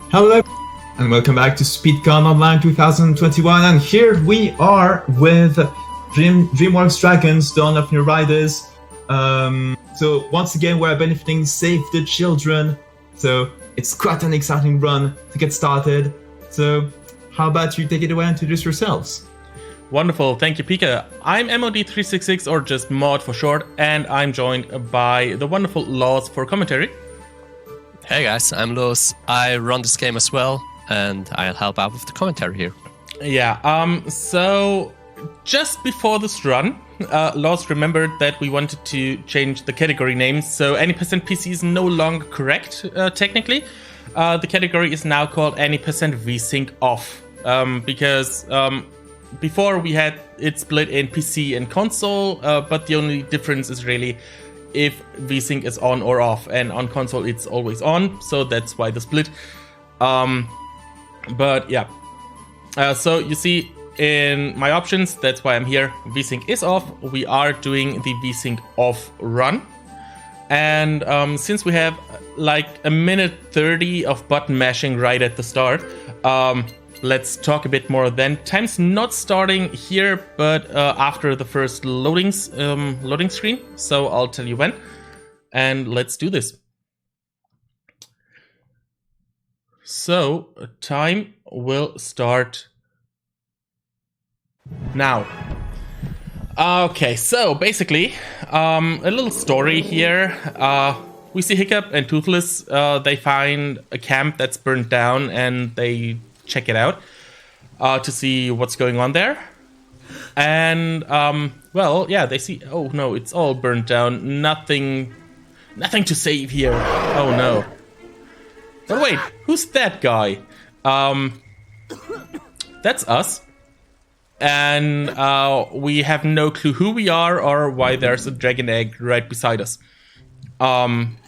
Hello and welcome back to SpeedCon Online 2021, and here we are with DreamWorks Dragons, Dawn of New Riders. So once again we're benefiting Save the Children, so it's quite an exciting run to get started. So how about you take it away and introduce yourselves? Wonderful, thank you, Pika. I'm MoD366, or just Mod for short, and I'm joined by the wonderful Laws for commentary. Hey guys, I'm Lewis. I run this game as well, and I'll help out with the commentary here. Yeah, so just before this run, Laws remembered that we wanted to change the category names, so any percent PC is no longer correct, technically. The category is now called any percent VSync off, because before we had it split in PC and console, but the only difference is really if VSync is on or off, and on console it's always on, so that's why the split. But yeah, so you see in my options, that's why I'm here. VSync is off. We are doing the VSync off run, and since we have like a minute 30 of button mashing right at the start, let's talk a bit more then. Time's not starting here, but after the first loading screen. So I'll tell you when. And let's do this. So time will start now. Okay, so basically, a little story here. We see Hiccup and Toothless. They find a camp that's burned down, and they check it out to see what's going on there. And well, yeah, they see, oh no, it's all burnt down. Nothing to save here. Oh no. But wait, who's that guy? That's us. And we have no clue who we are or why there's a dragon egg right beside us.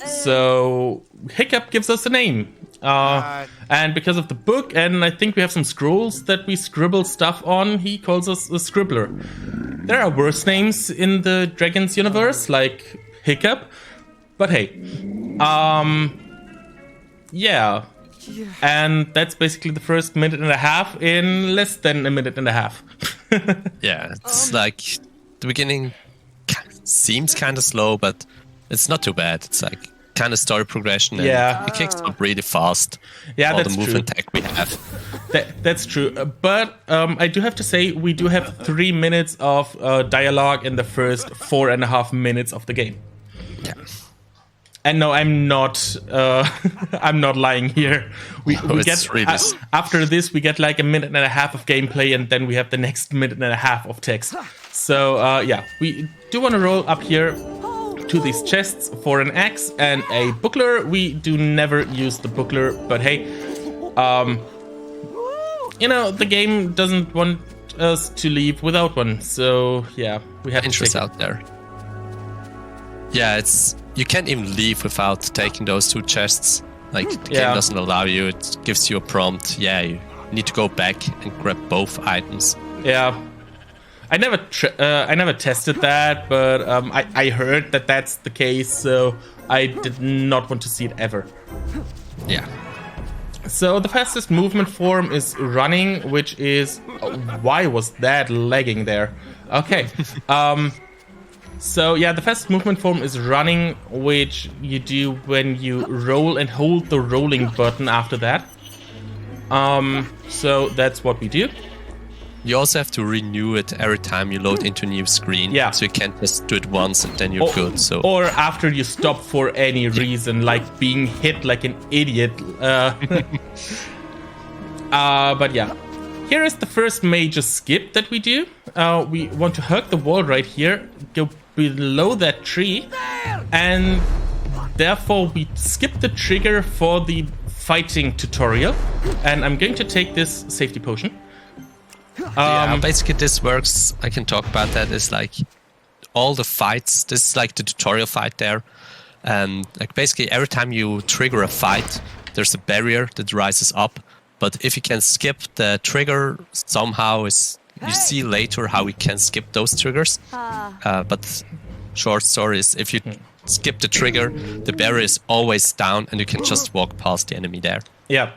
So Hiccup gives us a name. And because of the book, and I think we have some scrolls that we scribble stuff on, he calls us a scribbler. There are worse names in the Dragons universe, like Hiccup, but hey, yeah. And that's basically the first minute and a half in less than a minute and a half. Yeah, it's like the beginning seems kind of slow, but it's not too bad. It's like kind of story progression, and it kicks up really fast. Yeah, all that's the movement tech we have. That's true, but I do have to say we do have 3 minutes of dialogue in the first 4.5 minutes of the game. Yeah. And no, I'm not. I'm not lying here. We get really after this, we get like a minute and a half of gameplay, and then we have the next minute and a half of text. So yeah, we do want to roll up here to these chests for an axe and a buckler. We do never use the buckler, but hey, you know, the game doesn't want us to leave without one. So yeah, we have interest to out there. Yeah, it's you can't even leave without taking those 2 chests. Like the game doesn't allow you. It gives you a prompt. Yeah, you need to go back and grab both items. Yeah. I never tested that, but I heard that that's the case, so I did not want to see it ever. Yeah. So the fastest movement form is running, which is... why was that lagging there? Okay. So yeah, the fastest movement form is running, which you do when you roll and hold the rolling button after that. So that's what we do. You also have to renew it every time you load into a new screen. Yeah. So you can't just do it once and then you're good. So or after you stop for any reason, like being hit like an idiot. But yeah. Here is the first major skip that we do. We want to hug the wall right here, go below that tree, and therefore we skip the trigger for the fighting tutorial. And I'm going to take this safety potion. Yeah, basically this works. I can talk about that. It's like all the fights. This is like the tutorial fight there, and like basically every time you trigger a fight, there's a barrier that rises up. But if you can skip the trigger somehow, you see later how we can skip those triggers. But short story is, if you skip the trigger, the barrier is always down, and you can just walk past the enemy there. Yeah.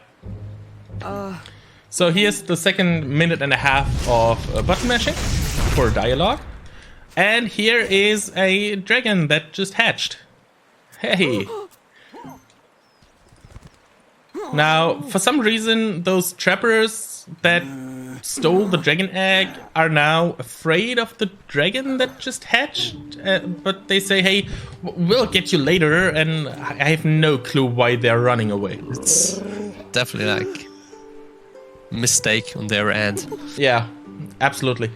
So here's the second minute and a half of button mashing for dialogue. And here is a dragon that just hatched. Hey. Now, for some reason, those trappers that stole the dragon egg are now afraid of the dragon that just hatched. But they say, hey, we'll get you later. And I have no clue why they're running away. It's definitely like a mistake on their end. Yeah, absolutely.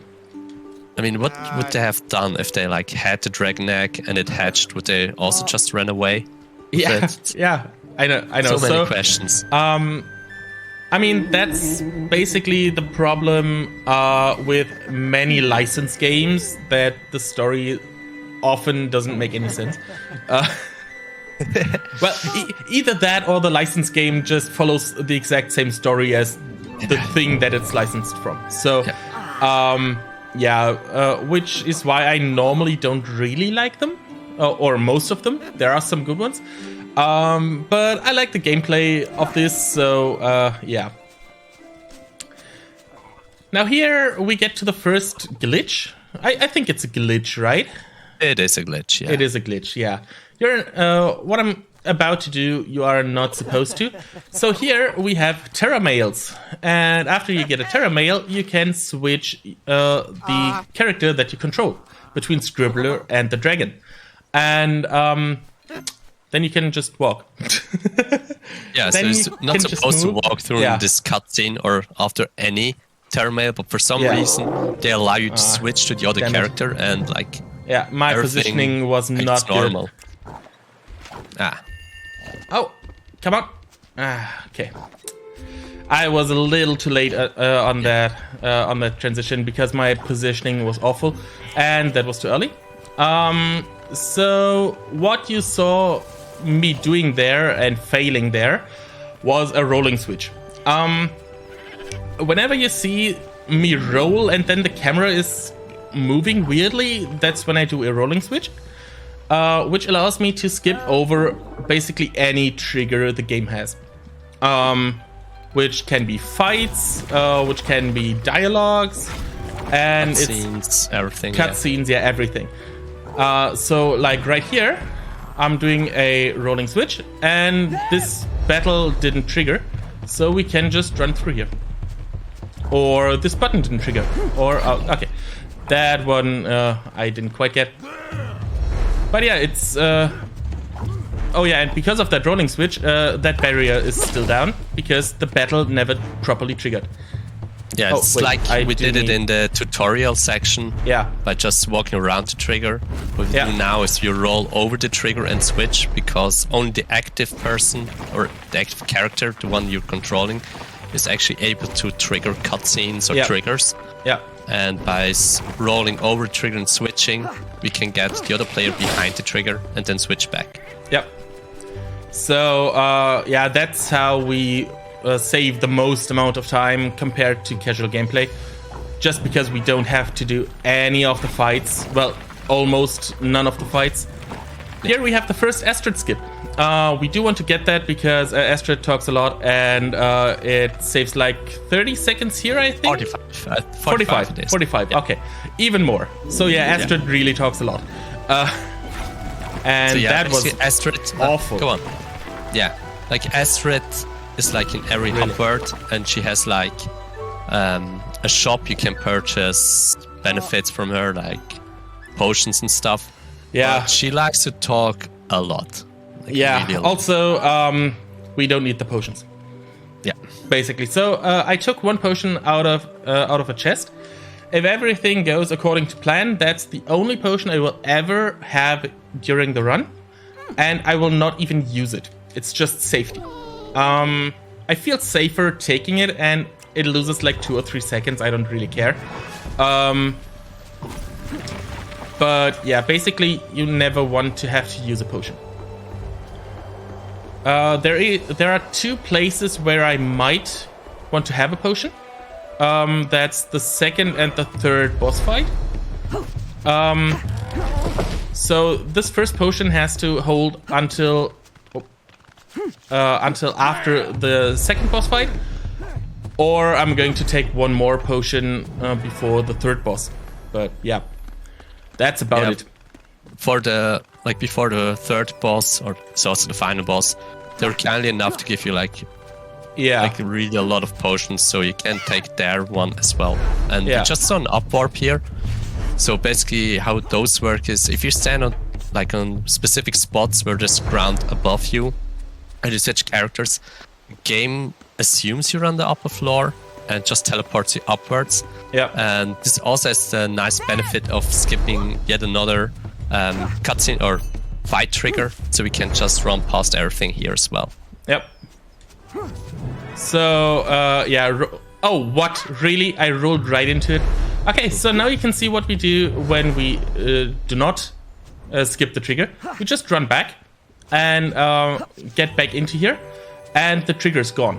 I mean, what would they have done if they like had the dragon egg and it hatched? Would they also just run away? Yeah, yeah, I know. So many questions. I mean, that's basically the problem with many licensed games, that the story often doesn't make any sense. Well, either that or the licensed game just follows the exact same story as the thing that it's licensed from. So, which is why I normally don't really like them, or most of them. There are some good ones. But I like the gameplay of this, so yeah. Now here we get to the first glitch. I think it's a glitch, right? It is a glitch, yeah. It is a glitch, yeah. You're what I'm about to do, you are not supposed to. So here we have Terra mails, and after you get a Terra mail, you can switch the character that you control between Scribbler and the dragon, and then you can just walk. Yeah, so it's not supposed to walk through this cutscene or after any Terra mail, but for some reason they allow you to switch to the other character and like. Yeah, my positioning was not normal. Good. Oh, come on. Okay. I was a little too late on that transition because my positioning was awful, and that was too early. So what you saw me doing there and failing there was a rolling switch. Whenever you see me roll and then the camera is moving weirdly, that's when I do a rolling switch, which allows me to skip over basically any trigger the game has, which can be fights, which can be dialogues, and cutscenes, everything. Cutscenes, yeah, everything. So like right here, I'm doing a rolling switch, and this battle didn't trigger, so we can just run through here. Or this button didn't trigger, or okay. That one I didn't quite get. But yeah, it's... oh yeah, and because of that rolling switch, that barrier is still down, because the battle never properly triggered. Yeah, it's like we did it in the tutorial section. Yeah. By just walking around the trigger. What we do now is you roll over the trigger and switch, because only the active person, or the active character, the one you're controlling, is actually able to trigger cutscenes or triggers. Yeah. And by rolling over the trigger and switching, we can get the other player behind the trigger and then switch back. Yep. So, yeah, that's how we save the most amount of time compared to casual gameplay. Just because we don't have to do any of the fights. Well, almost none of the fights. Here we have the first Astrid skip. We do want to get that because Astrid talks a lot, and it saves like 30 seconds here, I think? 45, yeah. Okay. Even more. So yeah, Astrid really talks a lot. And so, that was Astrid, awful. Go on. Yeah. Like Astrid is like in every hub world, and she has like a shop you can purchase benefits from her, like potions and stuff. Yeah. But she likes to talk a lot. Like really a lot. Also, we don't need the potions. Yeah. Basically. So I took one potion out of a chest. If everything goes according to plan, that's the only potion I will ever have during the run. And I will not even use it. It's just safety. I feel safer taking it, and it loses like 2 or 3 seconds. I don't really care. But yeah, basically, you never want to have to use a potion. There are 2 places where I might want to have a potion. That's the 2nd and the 3rd boss fight. So this first potion has to hold until after the 2nd boss fight. or I'm going to take one more potion before the third boss. But yeah, that's about it. For the before the third boss, or it's also the final boss, they're kindly enough to give you really a lot of potions, so you can take their one as well. And we just saw an up warp here. So basically, how those work is if you stand on specific spots where there's ground above you, and you switch characters, game assumes you're on the upper floor and just teleports you upwards. Yeah. And this also has the nice benefit of skipping yet another cutscene or fight trigger, so we can just run past everything here as well. Yep. So, oh, what? Really? I rolled right into it. Okay, so now you can see what we do when we do not skip the trigger. We just run back and get back into here, and the trigger's gone.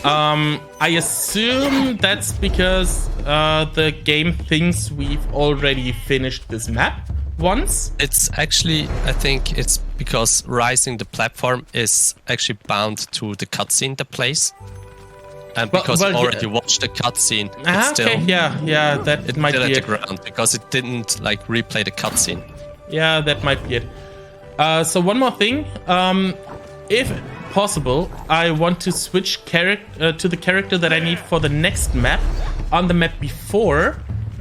I assume that's because the game thinks we've already finished this map once. It's actually, I think it's because rising the platform is actually bound to the cutscene that plays. And because you already watched the cutscene, it's still... Okay, yeah, that might be at the it. ground, because it didn't replay the cutscene. Yeah, that might be it. So one more thing. If possible, I want to switch to the character that I need for the next map on the map before,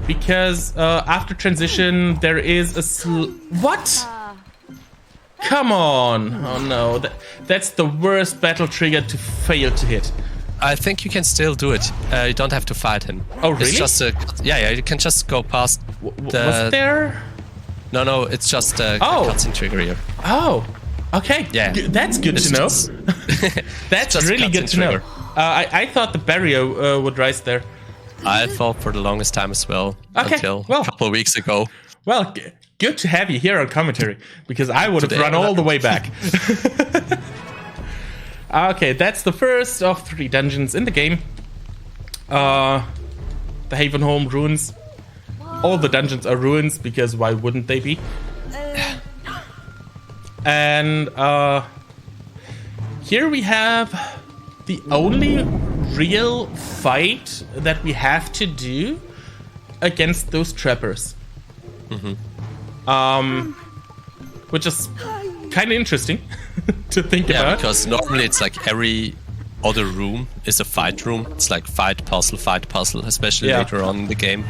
because after transition there is a what? Come on! Oh no, that's the worst battle trigger to fail to hit. I think you can still do it. You don't have to fight him. Oh, really? It's just you can just go past was there? No, it's just a cutscene trigger here. Oh, okay. Yeah. That's good to know. That's really good to know. I thought the barrier would rise there. I thought for the longest time as well, until a couple of weeks ago. Well, good to have you here on commentary, because I would have run all the way back. Okay, that's the first of 3 dungeons in the game. The Havenholm ruins. All the dungeons are ruins, because why wouldn't they be? And here we have the only real fight that we have to do against those trappers. Which is kind of interesting to think about. Yeah, because normally it's like every other room is a fight room. It's like fight, puzzle, especially later on in the game.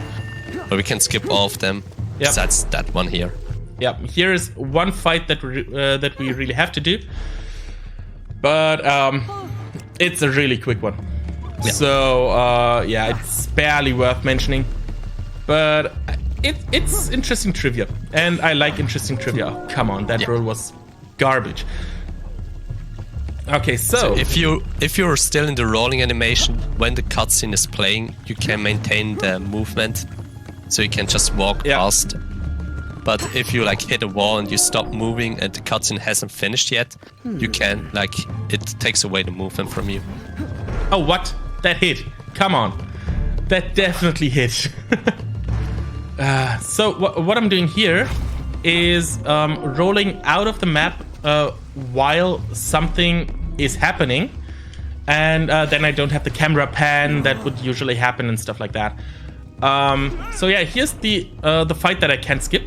But we can skip all of them, besides that one here. Yeah, here is one fight that we really have to do. But it's a really quick one. Yeah. So, it's barely worth mentioning. But it's interesting trivia. And I like interesting trivia. Oh, come on, that roll was garbage. Okay, so if you're still in the rolling animation, when the cutscene is playing, you can maintain the movement. So you can just walk past. But if you hit a wall and you stop moving and the cutscene hasn't finished yet, you can it takes away the movement from you. Oh, what? That hit. Come on. That definitely hit. So what I'm doing here is rolling out of the map while something is happening. And then I don't have the camera pan that would usually happen and stuff like that. So yeah, here's the fight that I can't skip.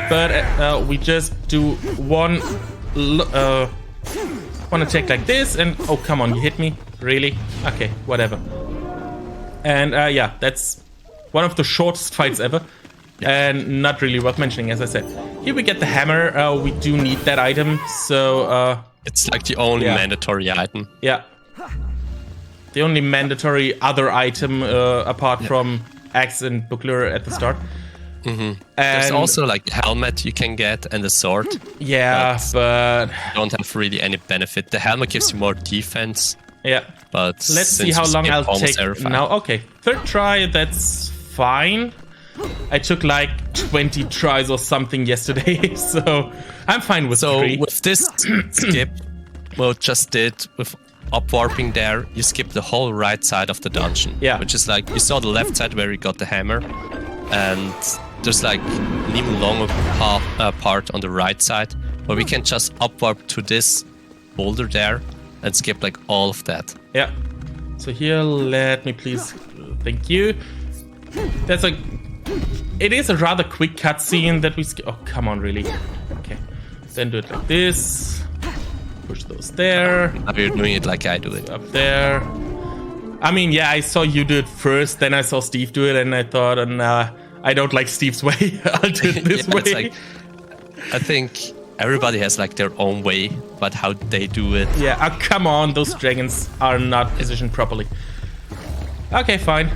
But we just do one attack like this, and oh, come on, you hit me? Really? Okay, whatever. And that's one of the shortest fights ever, and not really worth mentioning, as I said. Here we get the hammer. We do need that item, so it's like the only mandatory item. Yeah, the only mandatory other item apart from axe and buckler at the start. And there's also a helmet you can get and a sword. Yeah, but don't have really any benefit. The helmet gives you more defense. Yeah, but let's see how long I'll take now. Okay, third try, that's fine. I took 20 tries or something yesterday, so I'm fine with 3. With this skip, just did with up-warping there, you skip the whole right side of the dungeon. Yeah, which is you saw the left side where you got the hammer, and there's an even longer part on the right side where we can just up-warp to this boulder there and skip all of that. Yeah. So here, let me please... Thank you. It is a rather quick cutscene that we... Oh, come on, really? Okay. Then do it like this. Push those there. Now you're doing it like I do it. Up there. I mean, yeah, I saw you do it first, then I saw Steve do it, and I thought, I don't like Steve's way. I'll do it this way. It's like, I think everybody has like their own way, but how they do it. Yeah, come on, those dragons are not positioned properly. Okay, fine.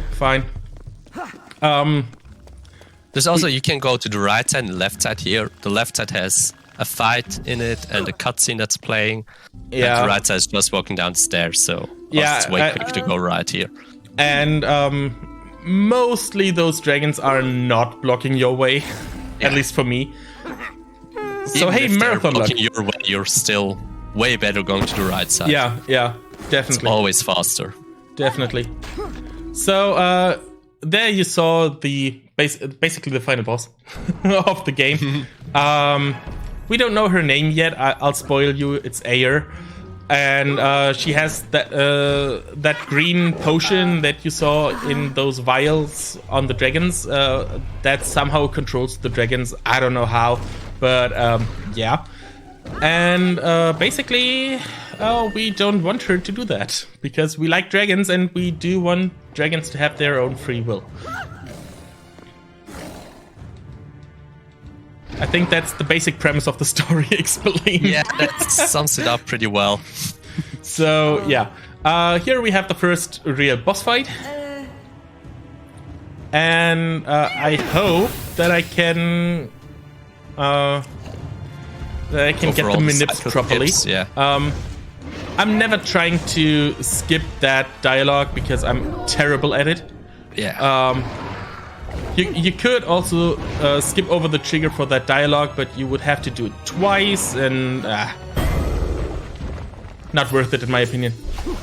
There's also, you can go to the right side and the left side here. The left side has a fight in it and a cutscene that's playing. Yeah. And the right side is just walking down the stairs, so yeah, it's way quick to go right here. And mostly those dragons are not blocking your way, at least for me. So Even hey, if they're marathon luck. blocking your way, you're still way better going to the right side. Yeah, It's definitely. always faster. Definitely. So there you saw the basically the final boss of the game. We don't know her name yet. I'll spoil you. It's Ayer, and she has that green potion that you saw in those vials on the dragons. That somehow controls the dragons. I don't know how, but yeah. And basically, we don't want her to do that because we like dragons and we do want dragons to have their own free will. I think that's the basic premise of the story explained. Yeah, that sums it up pretty well. So, yeah. Here we have the first real boss fight. And I hope that I can... get the minutes properly. Tips, yeah. I'm never trying to skip that dialogue because I'm terrible at it. Yeah. You could also skip over the trigger for that dialogue, but you would have to do it twice, and not worth it in my opinion.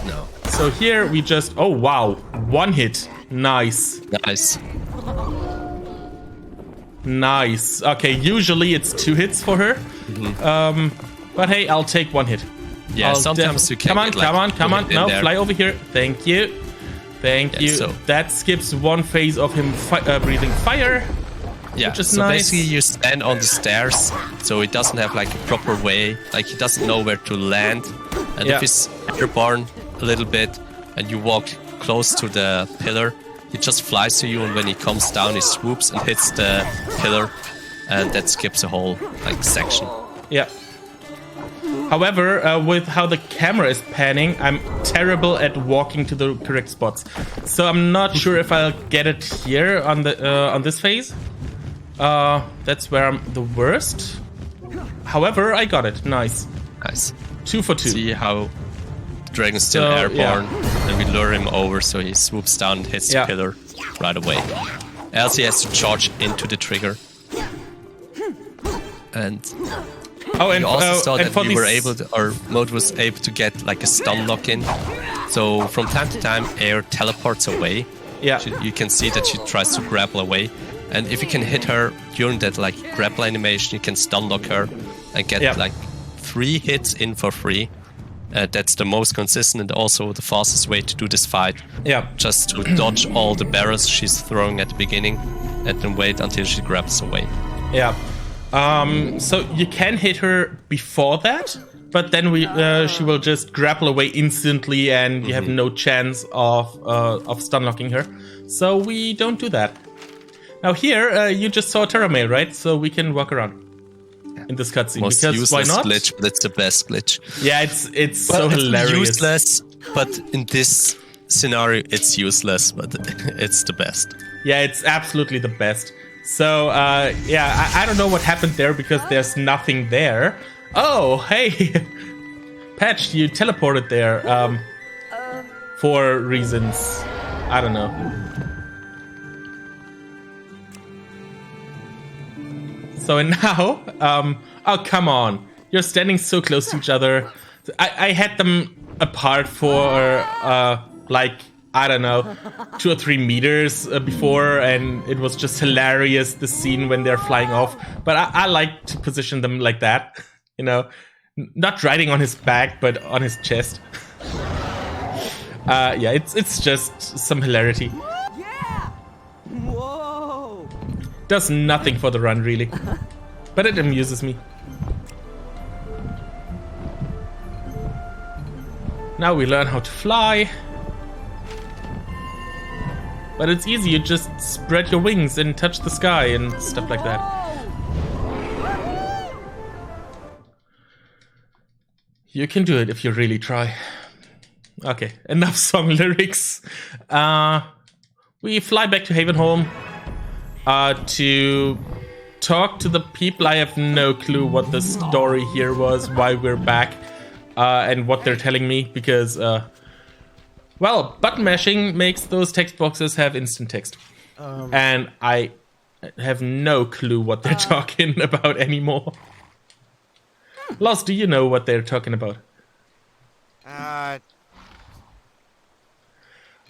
No. So here we just... Oh, wow. One hit. Nice. Nice. Nice. Okay, usually it's 2 hits for her. But hey, I'll take 1 hit. Yeah, sometimes you can. Come on. No, there. fly over here. Thank you. Thank you. So that skips 1 phase of him breathing fire. Yeah, which is so nice. basically you stand on the stairs, so it doesn't have like a proper way, like he doesn't know where to land. And if he's airborne a little bit and you walk close to the pillar, he just flies to you, and when he comes down, he swoops and hits the pillar, and that skips a whole like section. Yeah. However, with how the camera is panning, I'm terrible at walking to the correct spots. So I'm not sure if I'll get it here on this phase. That's where I'm the worst. However, I got it. Nice. Nice. 2 for 2. See how the dragon's still airborne, and we lure him over so he swoops down and hits the pillar right away. Else he has to charge into the trigger. And you also saw that we were able to, or MoD was able to get like a stun lock in. So from time to time, Air teleports away. Yeah. You can see that she tries to grapple away. And if you can hit her during that like grapple animation, you can stun lock her and get like 3 hits in for free. That's the most consistent and also the fastest way to do this fight. Yeah. Just to dodge all the barrels she's throwing at the beginning and then wait until she grabs away. Yeah. So you can hit her before that, but then she will just grapple away instantly, and you have no chance of stun locking her. So we don't do that. Now here, you just saw Terramail, right? So we can walk around in this cutscene. Most because useless why not? glitch, but it's the best glitch. Yeah, it's so hilarious. It's useless, but in this scenario, it's useless, but it's the best. Yeah, it's absolutely the best. So, yeah, I don't know what happened there because there's nothing there. Oh, hey! Patch, you teleported there, for reasons. I don't know. So, and now, oh, come on. You're standing so close to each other. I had them apart for, like, I don't know, 2 or 3 meters before, and it was just hilarious, the scene when they're flying off. But I like to position them like that, you know, not riding on his back, but on his chest. Yeah, it's just some hilarity. Yeah! Whoa! Does nothing for the run, really. But it amuses me. Now we learn how to fly. But it's easy, you just spread your wings and touch the sky and stuff like that. You can do it if you really try. Okay, enough song lyrics. We fly back to Havenholm to talk to the people. I have no clue what the story here was, why we're back, and what they're telling me, because, well, button mashing makes those text boxes have instant text. And I have no clue what they're talking about anymore. Lost, do you know what they're talking about?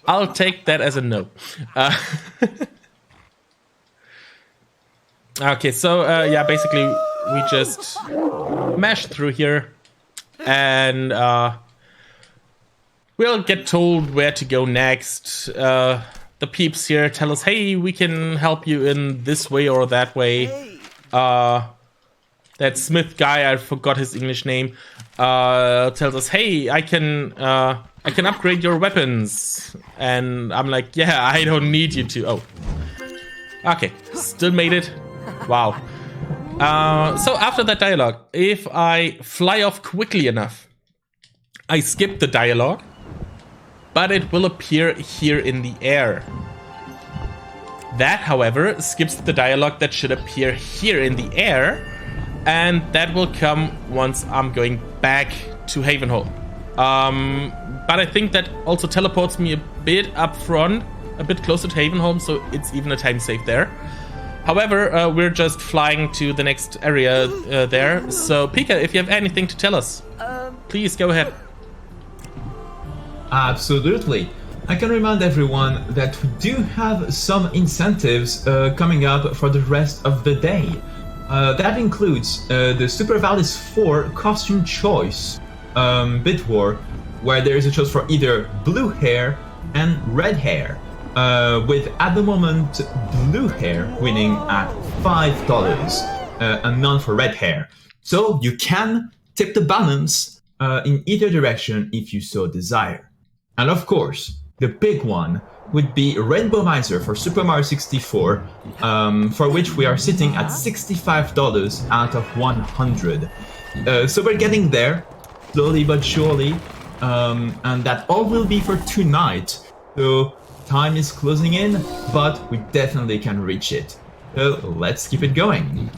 I'll take that as a no. Okay, so yeah, basically we just mash through here, and we'll get told where to go next. The peeps here tell us, hey, we can help you in this way or that way. That Smith guy, I forgot his English name, tells us, hey, I can upgrade your weapons. And I'm like, yeah, I don't need you to. Oh. Okay, still made it. Wow. So after that dialogue, if I fly off quickly enough, I skip the dialogue, but it will appear here in the air. That, however, skips the dialogue that should appear here in the air, and that will come once I'm going back to Havenholm. But I think that also teleports me a bit up front, a bit closer to Havenholm, so it's even a time save there. However, we're just flying to the next area there. So, Pika, if you have anything to tell us, please go ahead. Absolutely. I can remind everyone that we do have some incentives coming up for the rest of the day. That includes the Super Valis 4 costume choice bit war, where there is a choice for either blue hair and red hair, with at the moment blue hair winning at $5 and none for red hair. So you can tip the balance in either direction if you so desire. And of course, the big one would be Rainbow Miser for Super Mario 64, for which we are sitting at $65 out of 100. So we're getting there, slowly but surely, and that all will be for tonight. So time is closing in, but we definitely can reach it. So let's keep it going.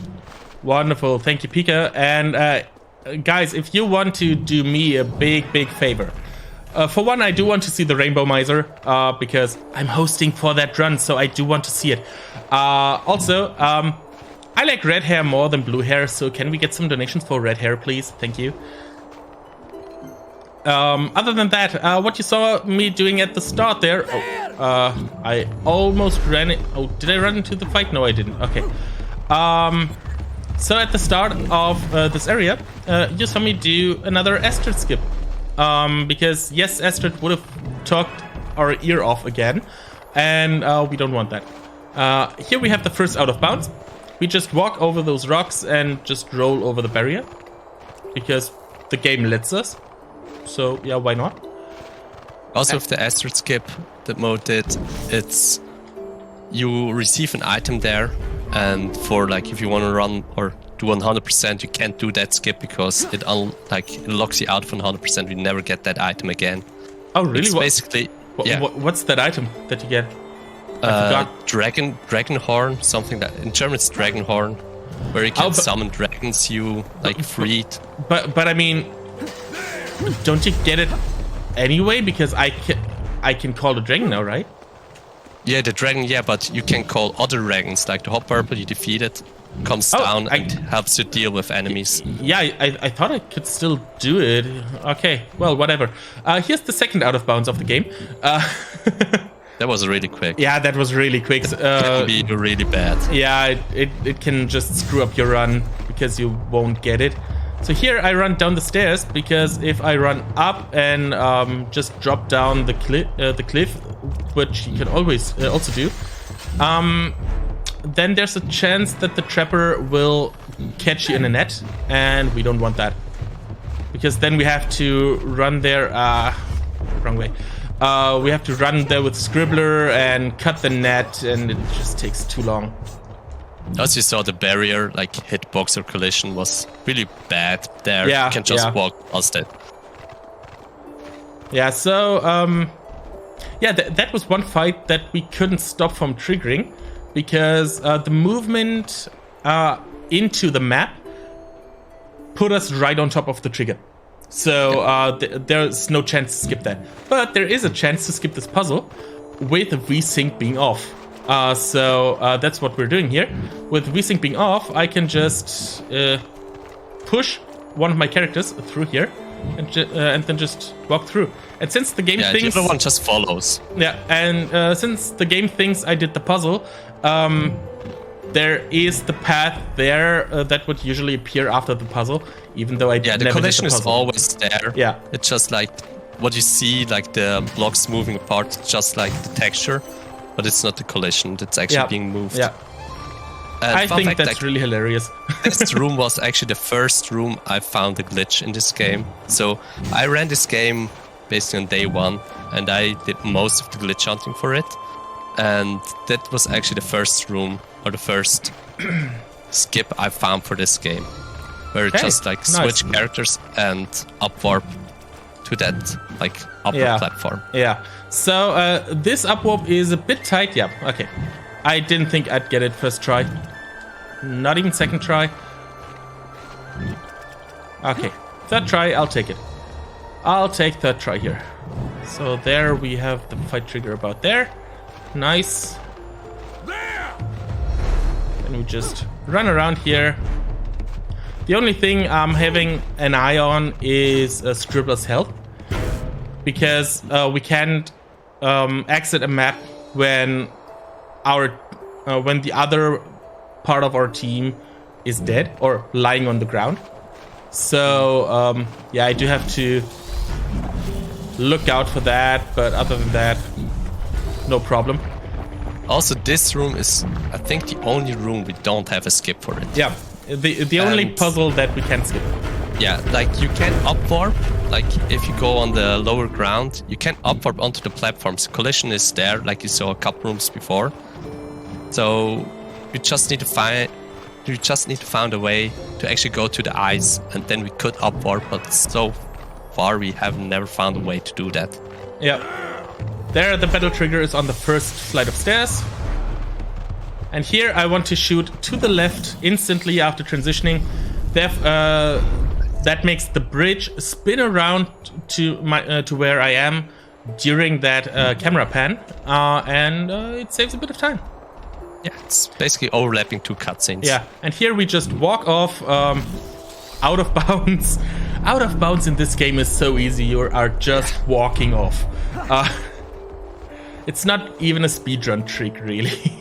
Wonderful, thank you, Pika. And guys, if you want to do me a big favor, for one, I do want to see the Rainbow Miser, because I'm hosting for that run, so I do want to see it. Also, I like red hair more than blue hair, so can we get some donations for red hair, please? Thank you. Other than that, what you saw me doing at the start there... Oh, I almost ran it... Oh, did I run into the fight? No, I didn't. Okay. So at the start of this area, you saw me do another Astrid skip. Because yes, Astrid would have talked our ear off again, and we don't want that. Here we have the first out of bounds. We just walk over those rocks and just roll over the barrier, because the game lets us. So yeah, why not? Also with the Astrid skip that Mo did, it's you receive an item there, and for like if you want to run or do 100%, you can't do that skip because it locks you out for 100%. You never get that item again. Oh really? It's basically yeah. What's that item that you get? Dragon horn, something that in German it's dragon horn, where you can summon dragons you like freed. But I mean, don't you get it anyway? Because I can call the dragon now, right? Yeah, the dragon. Yeah, but you can call other dragons, like the hot purple. You defeat it, comes down and helps you deal with enemies. Yeah, I thought I could still do it. Okay, well, whatever. Here's the second out of bounds of the game. That was really quick. Yeah, that was really quick. It can be really bad. Yeah, it can just screw up your run because you won't get it. So here I run down the stairs, because if I run up and just drop down the cliff, which you can always also do, then there's a chance that the trapper will catch you in a net, and we don't want that. Because then we have to run there, wrong way. We have to run there with Scribbler and cut the net, and it just takes too long. As you saw, the barrier, like hitbox or collision, was really bad there. Yeah, you can just walk past it. Yeah, so, that was one fight that we couldn't stop from triggering, because the movement into the map put us right on top of the trigger. So there's no chance to skip that. But there is a chance to skip this puzzle with VSync being off. So that's what we're doing here. With VSync being off, I can just push one of my characters through here and then just walk through. And since the game thinks... the other one just follows. Yeah, and since the game thinks I did the puzzle, there is the path there that would usually appear after the puzzle, even though I never did the puzzle. Yeah, the collision is always there. Yeah. It's just like what you see, like the blocks moving apart, just like the texture. But it's not the collision, it's actually being moved. Yeah. I think that's really hilarious. This room was actually the first room I found a glitch in this game. So I ran this game basically on day one, and I did most of the glitch hunting for it. And that was actually the first room, or the first skip I found for this game. Where it just like switch characters and upwarp to that like upper platform. Yeah. So this upwarp is a bit tight. Yeah. Okay. I didn't think I'd get it first try. Not even second try. Okay. Third try. I'll take it. I'll take third try here. So there we have the fight trigger about there. Nice. And we just run around here. The only thing I'm having an eye on is Scribbler's health, because we can't exit a map when the other part of our team is dead or lying on the ground. So I do have to look out for that, but other than that, no problem. Also, this room is, I think, the only room we don't have a skip for it. Yeah. The only puzzle that we can skip. Yeah, like you can upwarp, like if you go on the lower ground, you can upwarp onto the platforms. Collision is there, like you saw a couple rooms before. So you just need to find a way to actually go to the ice, and then we could upwarp, but so far we have never found a way to do that. Yeah. There the battle trigger is on the first flight of stairs. And here I want to shoot to the left instantly after transitioning. That makes the bridge spin around to where I am during that camera pan, and it saves a bit of time. Yeah, it's basically overlapping two cutscenes. Yeah, and here we just walk off out of bounds. Out of bounds in this game is so easy. You are just walking off. It's not even a speedrun trick, really.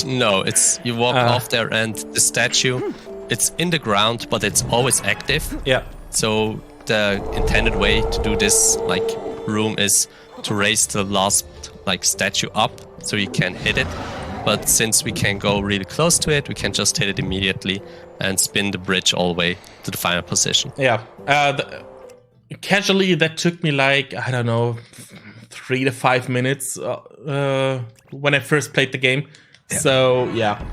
No, it's you walk off there, and the statue, it's in the ground, but it's always active. Yeah. So the intended way to do this like room is to raise the last like statue up so you can hit it. But since we can go really close to it, we can just hit it immediately and spin the bridge all the way to the final position. Yeah. Casually, that took me like, I don't know, 3 to 5 minutes when I first played the game. Yeah. So, yeah.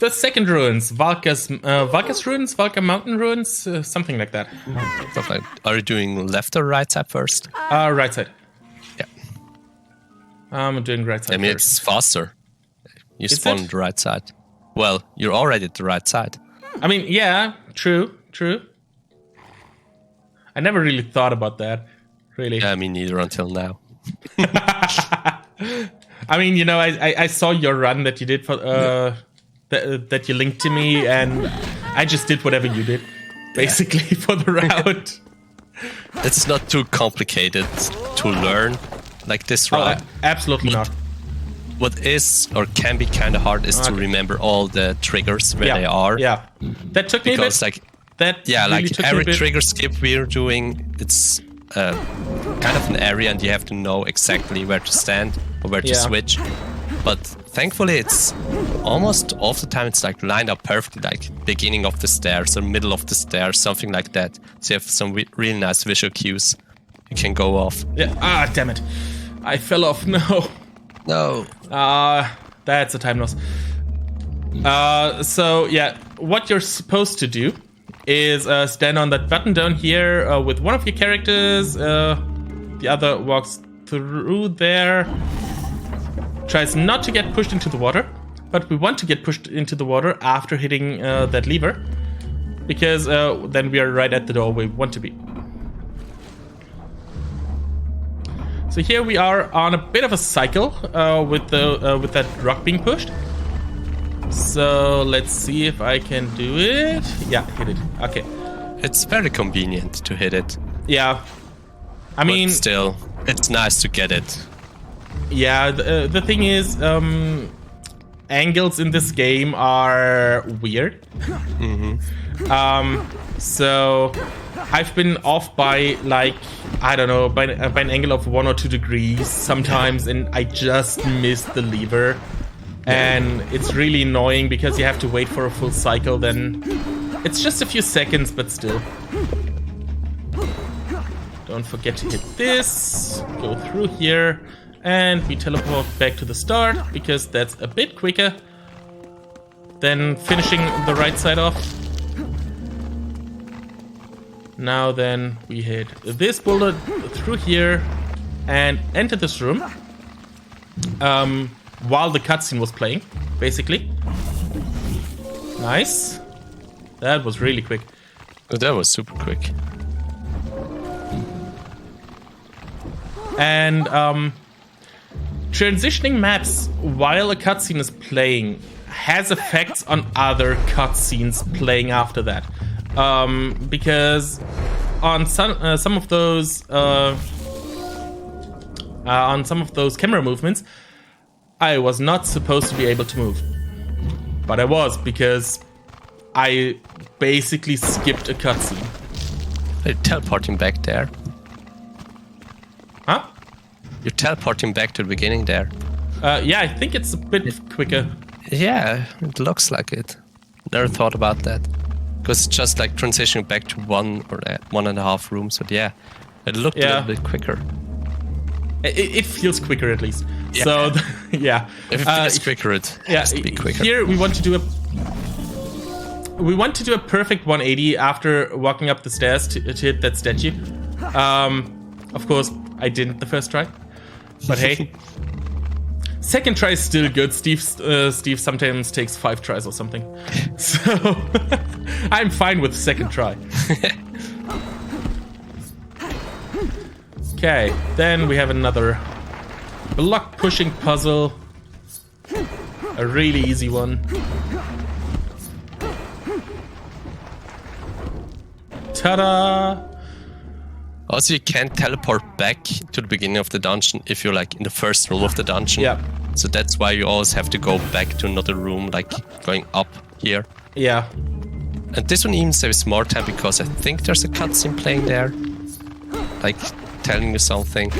The second ruins, Valka's ruins, Valka mountain ruins, something like that. Are you doing left or right side first? Right side. Yeah. I'm doing right side. I mean, first. It's faster. You spawn on the right side. Well, you're already at the right side. I mean, yeah, true. I never really thought about that, really. Yeah, me neither until now. I mean, you know, I saw your run that you did for that you linked to me, and I just did whatever you did, basically, for the route. It's not too complicated to learn, like this route. Absolutely not. what is or can be kind of hard is to remember all the triggers where they are. Yeah, that took me a bit. Like that yeah, really like every trigger skip we're doing, it's kind of an area, and you have to know exactly where to stand or where to switch. But thankfully, it's almost all the time it's like lined up perfectly, like beginning of the stairs or middle of the stairs, something like that. So you have some really nice visual cues you can go off. Yeah. Damn it! I fell off. No. That's a time loss. So yeah, what you're supposed to do is stand on that button down here with one of your characters. The other walks through there. Tries not to get pushed into the water, but we want to get pushed into the water after hitting that lever, because then we are right at the door where we want to be. So here we are on a bit of a cycle with that rock being pushed. So let's see if I can do it. Yeah, hit it. Okay. It's very convenient to hit it. Yeah. I mean, still, it's nice to get it. Yeah, the thing is, angles in this game are weird. So I've been off by, like, I don't know, by an angle of 1 or 2 degrees sometimes, and I just missed the lever. And it's really annoying because you have to wait for a full cycle, then it's just a few seconds, but still. Don't forget to hit this, go through here. And we teleport back to the start, because that's a bit quicker than finishing the right side off. Now then, we hit this bullet through here and enter this room while the cutscene was playing, basically. Nice. That was really quick. That was super quick. And transitioning maps while a cutscene is playing has effects on other cutscenes playing after that, because on some of those camera movements, I was not supposed to be able to move, but I was, because I basically skipped a cutscene. You're teleporting back there. Huh? You're teleporting back to the beginning there. Yeah, I think it's a bit quicker. Yeah, it looks like it. Never thought about that. Because it's just like transitioning back to 1 or 1.5 rooms. But yeah, it looked a little bit quicker. It feels quicker, at least. Yeah. So, yeah. If it feels quicker, it has to be quicker. Here we want to do a perfect 180 after walking up the stairs to hit that statue. Of course, I didn't the first try. But hey, second try is still good. Steve sometimes takes 5 tries or something. So I'm fine with second try. Okay, then we have another block pushing puzzle. A really easy one. Ta-da! Also, you can't teleport back to the beginning of the dungeon if you're like in the first room of the dungeon. Yeah. So that's why you always have to go back to another room, like going up here. Yeah. And this one even saves more time because I think there's a cutscene playing there, like telling you something.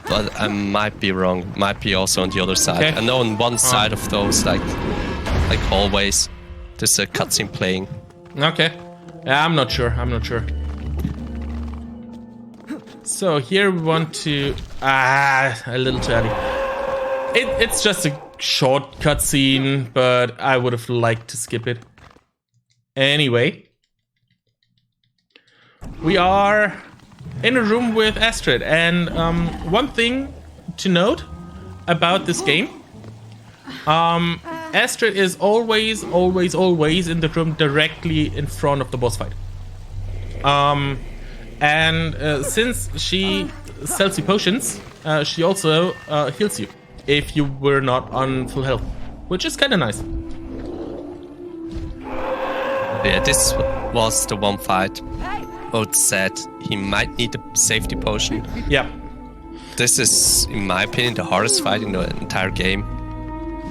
But I might be wrong. Might be also on the other side. Okay. I know on one side of those like hallways, there's a cutscene playing. Okay. Yeah, I'm not sure. So here we want to... a little too early. It's just a short cutscene, but I would have liked to skip it. Anyway. We are in a room with Astrid, and one thing to note about this game. Astrid is always in the room directly in front of the boss fight. And since she sells you potions, she also heals you if you were not on full health, which is kind of nice. Yeah, this was the one fight. Oates said he might need a safety potion. Yeah. this is, in my opinion, the hardest fight in the entire game.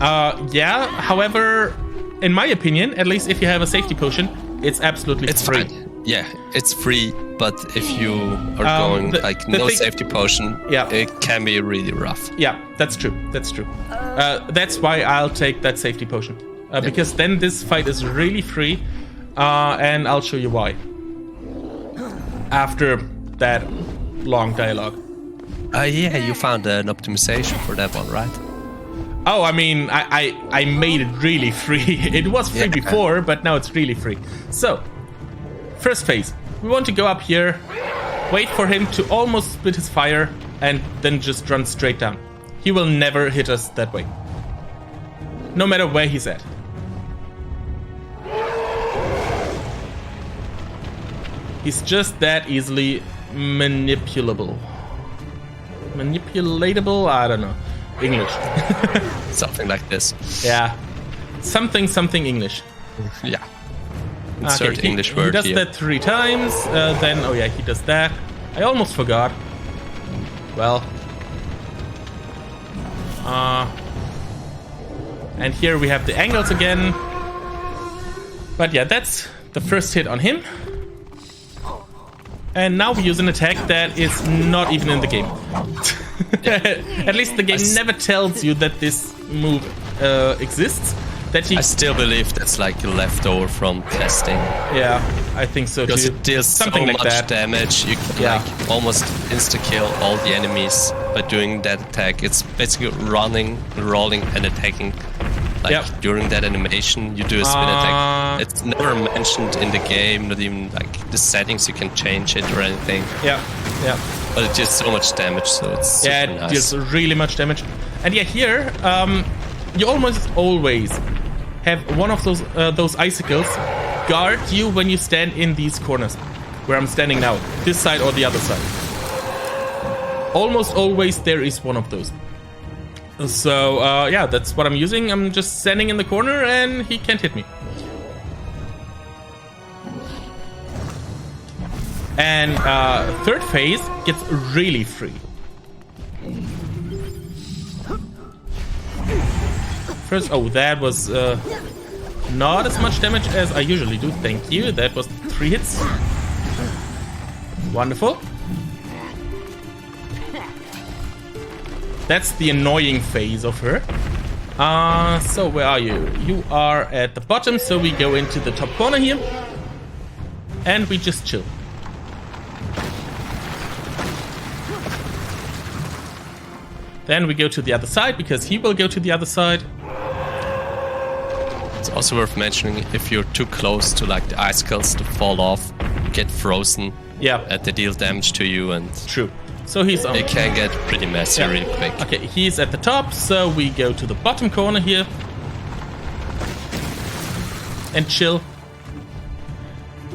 Yeah, however, in my opinion, at least if you have a safety potion, it's absolutely free. Fine. Yeah, it's free, but if you are going like no safety potion, it can be really rough. Yeah, that's true. That's true. That's why I'll take that safety potion. Because then this fight is really free, and I'll show you why. After that long dialogue. Yeah, you found an optimization for that one, right? Oh, I mean, I made it really free. It was free before, but now it's really free. So, first phase. We want to go up here, wait for him to almost split his fire, and then just run straight down. He will never hit us that way. No matter where he's at. He's just that easily manipulable. Manipulatable? I don't know. English. Something like this. Yeah. Something English. Yeah. Insert English word He does here. that 3 times, then, oh yeah, he does that. I almost forgot. Well. And here we have the angles again. But yeah, that's the first hit on him. And now we use an attack that is not even in the game. At least the game never tells you that this move exists. That he... I still believe that's like a leftover from testing. Yeah, I think so too. Because it deals something so like much that. damage, you can like almost insta-kill all the enemies by doing that attack. It's basically running, rolling, and attacking. Like during that animation, you do a spin attack. It's never mentioned in the game, not even like the settings, you can change it or anything. Yeah. But it deals so much damage, so it's super it nice. deals really much damage. And yeah, here, you almost always have one of those icicles guard you when you stand in these corners, where I'm standing now, this side or the other side. Almost always there is one of those. So yeah, that's what I'm using. I'm just standing in the corner and he can't hit me. And third phase gets really free. First, oh, that was not as much damage as I usually do. Thank you. That was 3 hits. Wonderful. That's the annoying phase of her. So where are you? You are at the bottom, so we go into the top corner here. And we just chill. Then we go to the other side, because he will go to the other side. It's also worth mentioning, if you're too close to like the icicles to fall off, you get frozen. Yeah. They deal damage to you, and true. So he's on. It can get pretty messy really quick. Okay, he's at the top, so we go to the bottom corner here. And chill.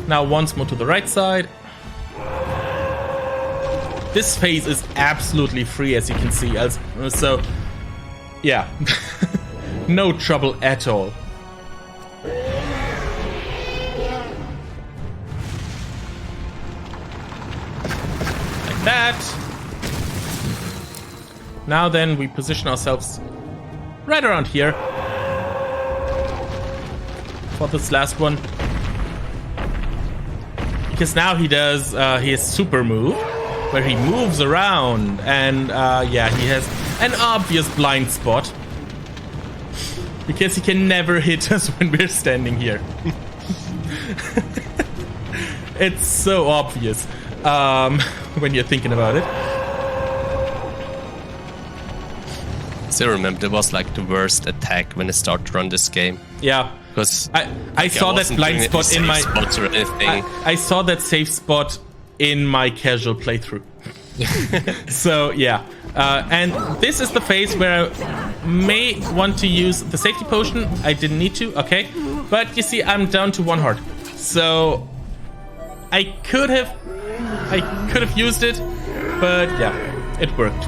Now once more to the right side. This phase is absolutely free, as you can see. So, yeah. No trouble at all. Like that. Now then, we position ourselves right around here for this last one. Because now he does his super move, where he moves around, and yeah, he has an obvious blind spot. Because he can never hit us when we're standing here. It's so obvious when you're thinking about it. Still remember, it was like the worst attack when I started to run this game. Yeah. Because I saw that blind spot in my... spots or anything. I saw that safe spot in my casual playthrough. So yeah, and this is the phase where I may want to use the safety potion. I didn't need to, okay, but you see, I'm down to 1 heart, so I could have used it, but yeah, it worked.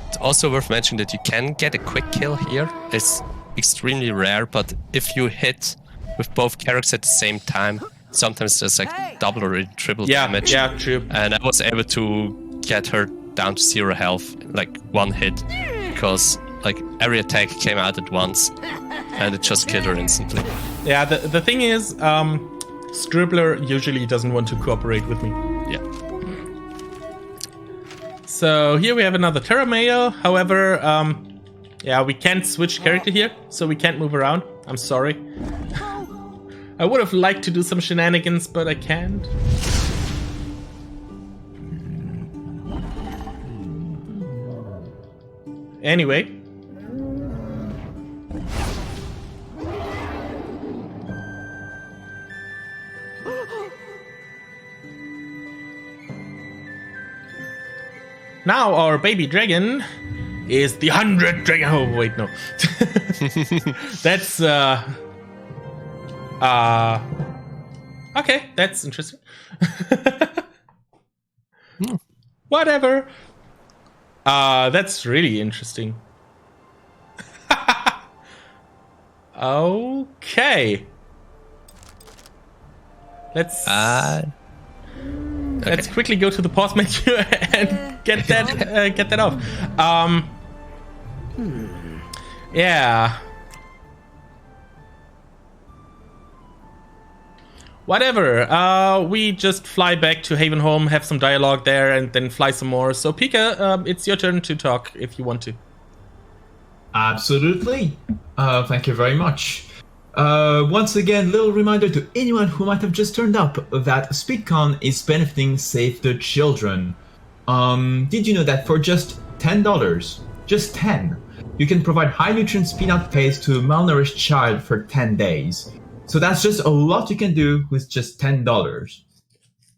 It's also worth mentioning that you can get a quick kill here. It's extremely rare, but if you hit with both characters at the same time, sometimes there's like double or triple damage. Yeah, true. And I was able to get her down to 0 health, like 1 hit, because like every attack came out at once, and it just killed her instantly. Yeah, the thing is, Scribbler usually doesn't want to cooperate with me. Yeah. So here we have another Terra Mail. However, yeah, we can't switch character here, so we can't move around. I'm sorry. I would have liked to do some shenanigans, but I can't. Anyway. Now our baby dragon is the 100 dragon. Oh wait, no. That's okay, that's interesting. Whatever. That's really interesting. Okay. Let's quickly go to the pause menu and get that off. Yeah. Whatever. We just fly back to Havenholm, have some dialogue there, and then fly some more. So, Pika, it's your turn to talk if you want to. Absolutely. Thank you very much. Once again, little reminder to anyone who might have just turned up that SpeedCon is benefiting Save the Children. Did you know that for just $10, just 10, you can provide high nutrient peanut paste to a malnourished child for 10 days? So that's just a lot you can do with just $10.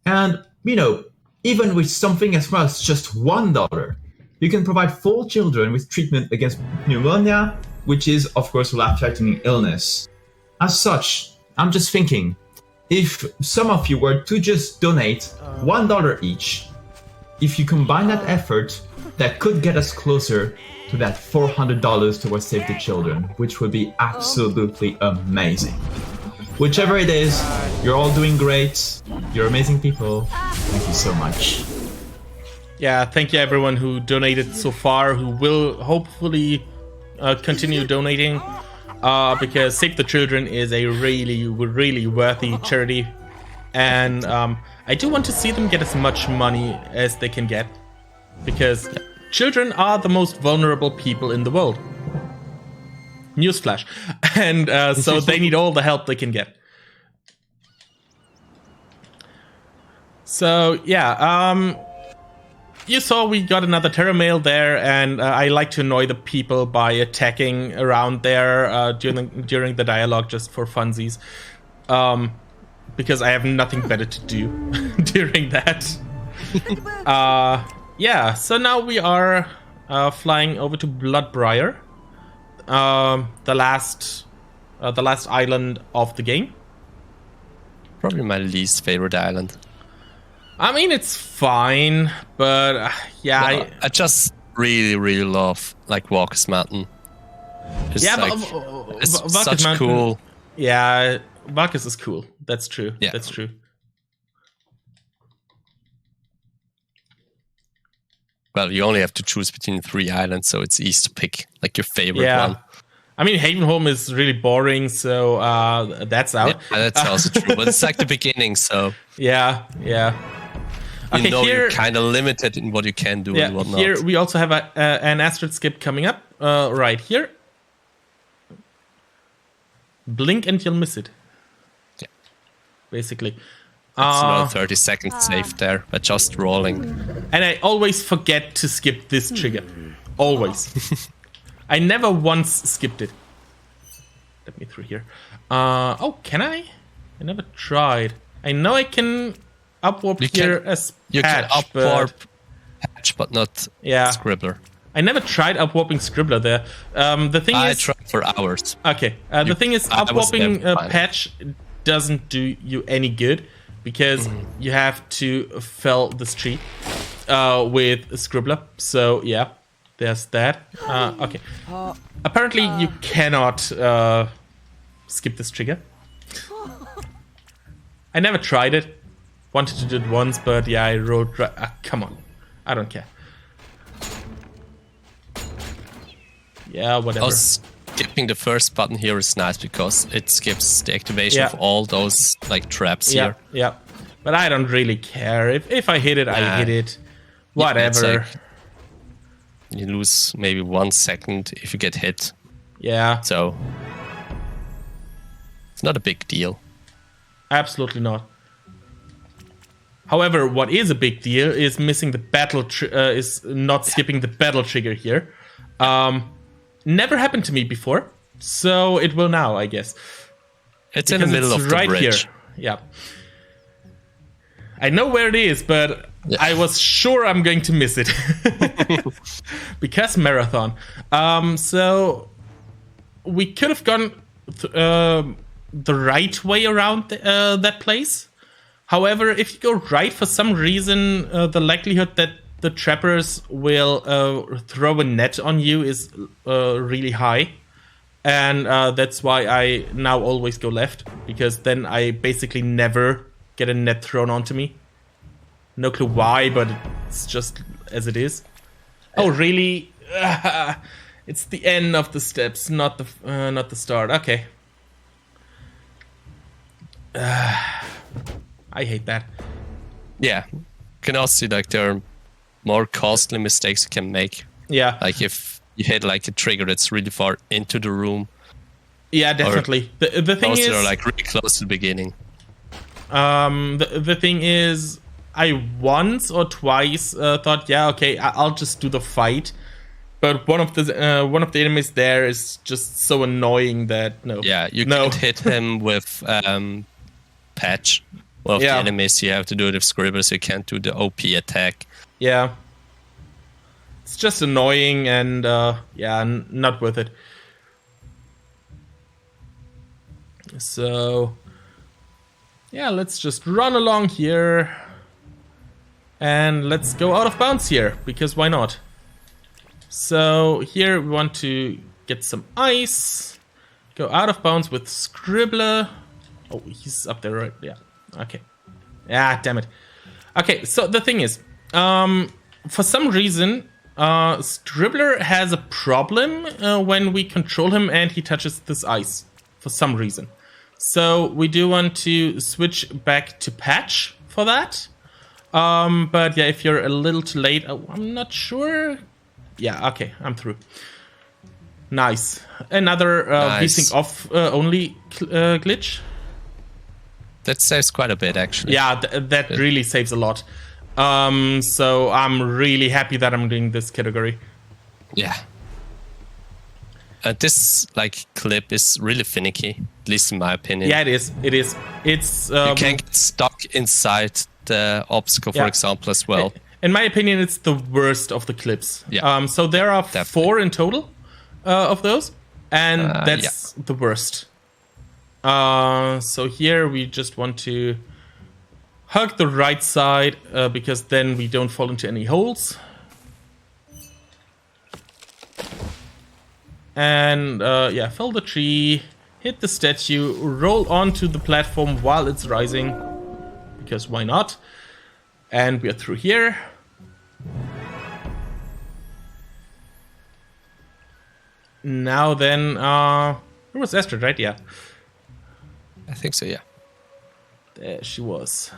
And, you know, even with something as small as just $1, you can provide 4 children with treatment against pneumonia, which is, of course, a life-threatening illness. As such, I'm just thinking, if some of you were to just donate $1 each, if you combine that effort, that could get us closer to that $400 towards Save the Children, which would be absolutely amazing. Whichever it is, you're all doing great. You're amazing people. Thank you so much. Yeah, thank you everyone who donated so far, who will hopefully continue donating, because Save the Children is a really, really worthy charity. And I do want to see them get as much money as they can get, because children are the most vulnerable people in the world. Newsflash. And so they need all the help they can get. So, yeah, you saw we got another Terra Mail there, and I like to annoy the people by attacking around there during the dialogue just for funsies. Because I have nothing better to do during that. Yeah, so now we are flying over to Bloodbriar. The last island of the game. Probably my least favorite island. I mean, it's fine, but yeah, well, I just really love like Walker's Mountain. It's it's such Mountain, cool. Yeah, Walker's is cool. That's true. Yeah. That's true. Well, you only have to choose between 3 islands, so it's easy to pick like your favorite one. I mean, Havenholm is really boring, so that's out. Yeah, that's also true, but it's like the beginning, so... Yeah. You know, here, you're kind of limited in what you can do and whatnot. Here we also have an asteroid skip coming up, right here. Blink and you'll miss it. Yeah. Basically. It's about 30 seconds safe there, but just rolling. And I always forget to skip this trigger. Always. I never once skipped it. Let me through here. Oh, can I? I never tried. I know I can upwarp here as you patch. You can upwarp patch, but not Scribbler. I never tried upwarping Scribbler there. The thing I tried for hours. Okay. The thing is, upwarping patch doesn't do you any good, because you have to fell this tree with Scribbler. So yeah, there's that. Okay. Apparently you cannot skip this trigger. I never tried it. Wanted to do it once, but yeah, I wrote... come on. I don't care. Yeah, whatever. Skipping the first button here is nice because it skips the activation of all those like traps here. Yeah, but I don't really care. If I hit it, I hit it. Whatever. Yeah, it's like you lose maybe 1 second if you get hit. Yeah. So it's not a big deal. Absolutely not. However, what is a big deal is missing the battle is not skipping the battle trigger here. Never happened to me before, so it will now, I guess. It's in the middle of the bridge. Here. Yeah. I know where it is, but I was sure I'm going to miss it. Because marathon. So we could have gone the right way around that place. However, if you go right, for some reason, the likelihood that the trappers will throw a net on you is really high. And that's why I now always go left, because then I basically never get a net thrown onto me. No clue why, but it's just as it is. Oh, really? It's the end of the steps, not the start. Okay. I hate that. Yeah, you can also see like there are more costly mistakes you can make. Yeah. Like if you hit like a trigger that's really far into the room. Yeah, definitely. The thing is, are like really close to the beginning. The thing is, I once or twice thought, yeah, okay, I'll just do the fight. But one of the enemies there is just so annoying that no. Yeah, you can't hit him with patch. Well, the enemies, you have to do it with Scribble, so you can't do the OP attack. Yeah. It's just annoying and, not worth it. So, yeah, let's just run along here. And let's go out of bounds here, because why not? So, here we want to get some ice. Go out of bounds with Scribbler. Oh, he's up there, right? Yeah. Okay. Ah, damn it. Okay, so the thing is, for some reason, Scribbler has a problem when we control him and he touches this ice. For some reason. So we do want to switch back to patch for that. But yeah, if you're a little too late, I'm not sure. Yeah, okay, I'm through. Nice. Another VSync off only glitch. That saves quite a bit, actually. Yeah, that really saves a lot. So I'm really happy that I'm doing this category. Yeah. This clip is really finicky, at least in my opinion. Yeah, it is. It's you can get stuck inside the obstacle, for example, as well. In my opinion, it's the worst of the clips. Yeah. So there are 4 in total of those, and that's the worst. So here we just want to hug the right side because then we don't fall into any holes. And fell the tree, hit the statue, roll onto the platform while it's rising, because why not? And we are through here. Now then, it was Astrid, right? Yeah. I think so, yeah. There she was.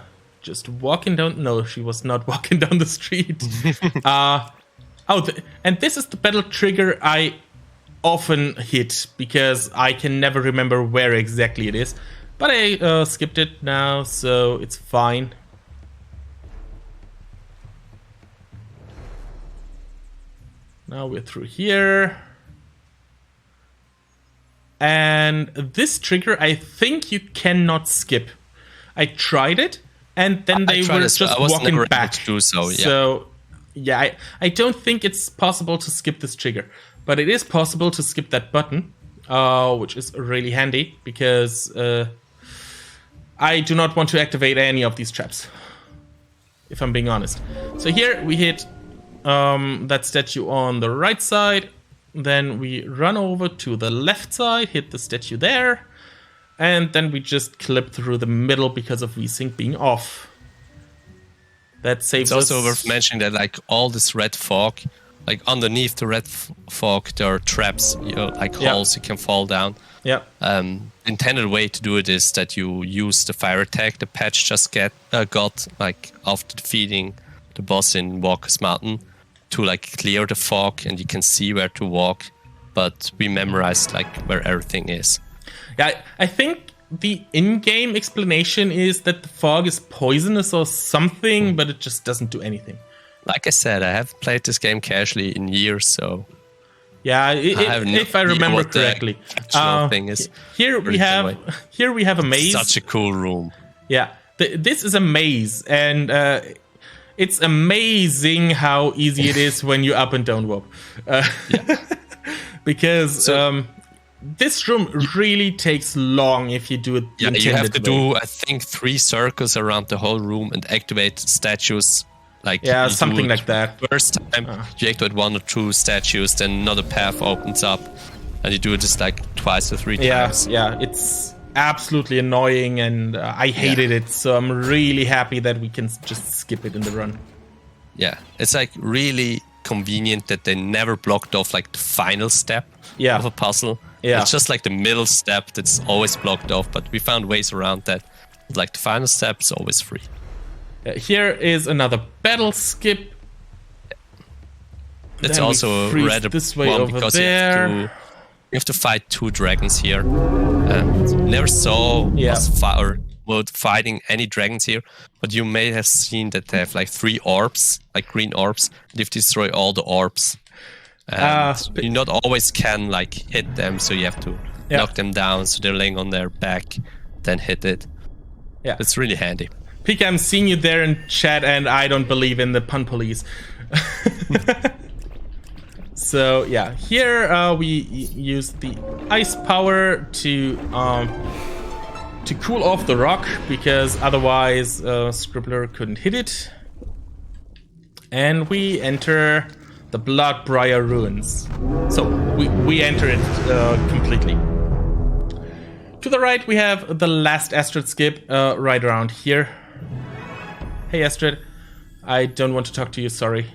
Just walking down... No, she was not walking down the street. And this is the battle trigger I often hit, because I can never remember where exactly it is. But I skipped it now, so it's fine. Now we're through here. And this trigger, I think you cannot skip. I tried it, and then they were just walking back. To do so, yeah. So, yeah, I don't think it's possible to skip this trigger. But it is possible to skip that button, which is really handy, because I do not want to activate any of these traps, if I'm being honest. So here we hit that statue on the right side. Then we run over to the left side, hit the statue there. And then we just clip through the middle because of VSync being off. That saves us. It's also worth mentioning that all this red fog like underneath the red fog, there are traps, like holes you can fall down. Yeah. Intended way to do it is that you use the fire attack the patch just got like after defeating the boss in Walker's Mountain to like clear the fog and you can see where to walk. But we memorized like where everything is. Yeah, I think the in-game explanation is that the fog is poisonous or something, but it just doesn't do anything. Like I said, I haven't played this game casually in years, so yeah, if I remember correctly. Thing is here we have a maze. Such a cool room. Yeah, this is a maze, and it's amazing how easy it is when you up and down warp. Because this room really takes long if you do it. Yeah, you have to do, I think, 3 circles around the whole room and activate statues. Like something like that. First time you activate 1 or 2 statues, then another path opens up, and you do it just like twice or 3 times. Yeah, it's absolutely annoying, and I hated it. So I'm really happy that we can just skip it in the run. Yeah, it's like really convenient that they never blocked off like the final step of a puzzle. Yeah, it's just like the middle step that's always blocked off, but we found ways around that. Like the final step is always free. Here is another battle skip. It's also a red this way one over because there. you have to fight 2 dragons here. And never saw us fighting any dragons here, but you may have seen that they have like 3 orbs, like green orbs. And you have to destroy all the orbs. And you not always can like hit them, so you have to knock them down so they're laying on their back, then hit it. Yeah, it's really handy. Pika, I'm seeing you there in chat, and I don't believe in the pun police. So yeah, here we use the ice power to cool off the rock, because otherwise Scribbler couldn't hit it. And we enter the Bloodbriar Ruins. So we enter it completely. To the right, we have the last Astrid skip right around here. Hey Astrid, I don't want to talk to you, sorry.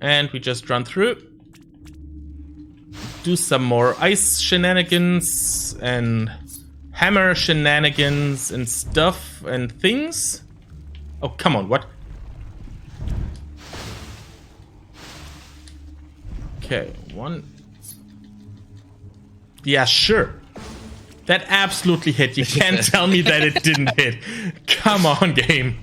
And we just run through. Do some more ice shenanigans and hammer shenanigans and stuff and things. Oh, come on, what? Okay, 1. Yeah, sure. That absolutely hit. You can't tell me that it didn't hit. Come on, game.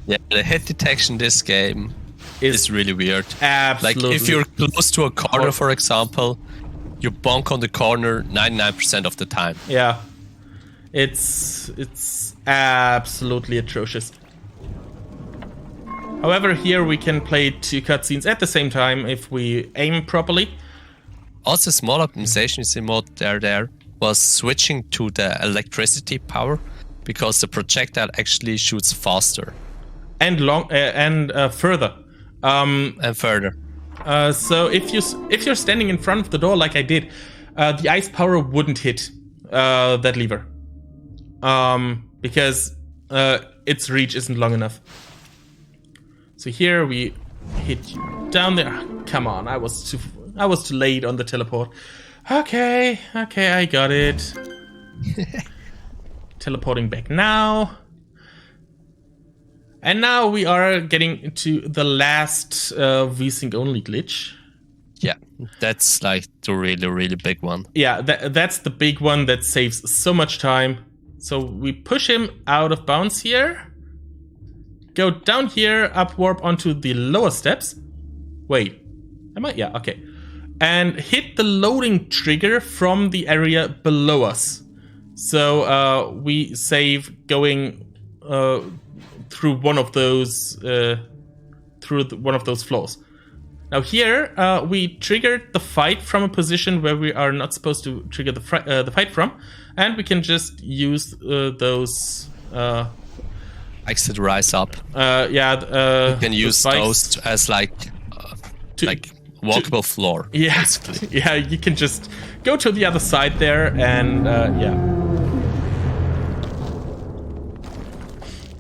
Yeah, the hit detection this game is really weird. Absolutely. Like if you're close to a corner, for example, you bonk on the corner 99% of the time. Yeah. It's absolutely atrocious. However, here we can play 2 cutscenes at the same time if we aim properly. Also, small optimization is in mode there was switching to the electricity power, because the projectile actually shoots faster and further. And further. So if you're standing in front of the door like I did, the ice power wouldn't hit that lever, because its reach isn't long enough. So here we hit you down there. Come on, I was too late on the teleport. Okay, I got it. Teleporting back now. And now we are getting to the last VSync only glitch. Yeah, that's like the really, really big one. Yeah, that's the big one that saves so much time. So we push him out of bounds here. Go down here, up warp onto the lower steps. Wait, am I? Yeah, okay. And hit the loading trigger from the area below us. So we save going through one of those one of those floors. Now here we triggered the fight from a position where we are not supposed to trigger the fight from, and we can just use those. Exit rise up. You can use those as like walkable floor. Yeah, basically. Yeah. You can just go to the other side there, and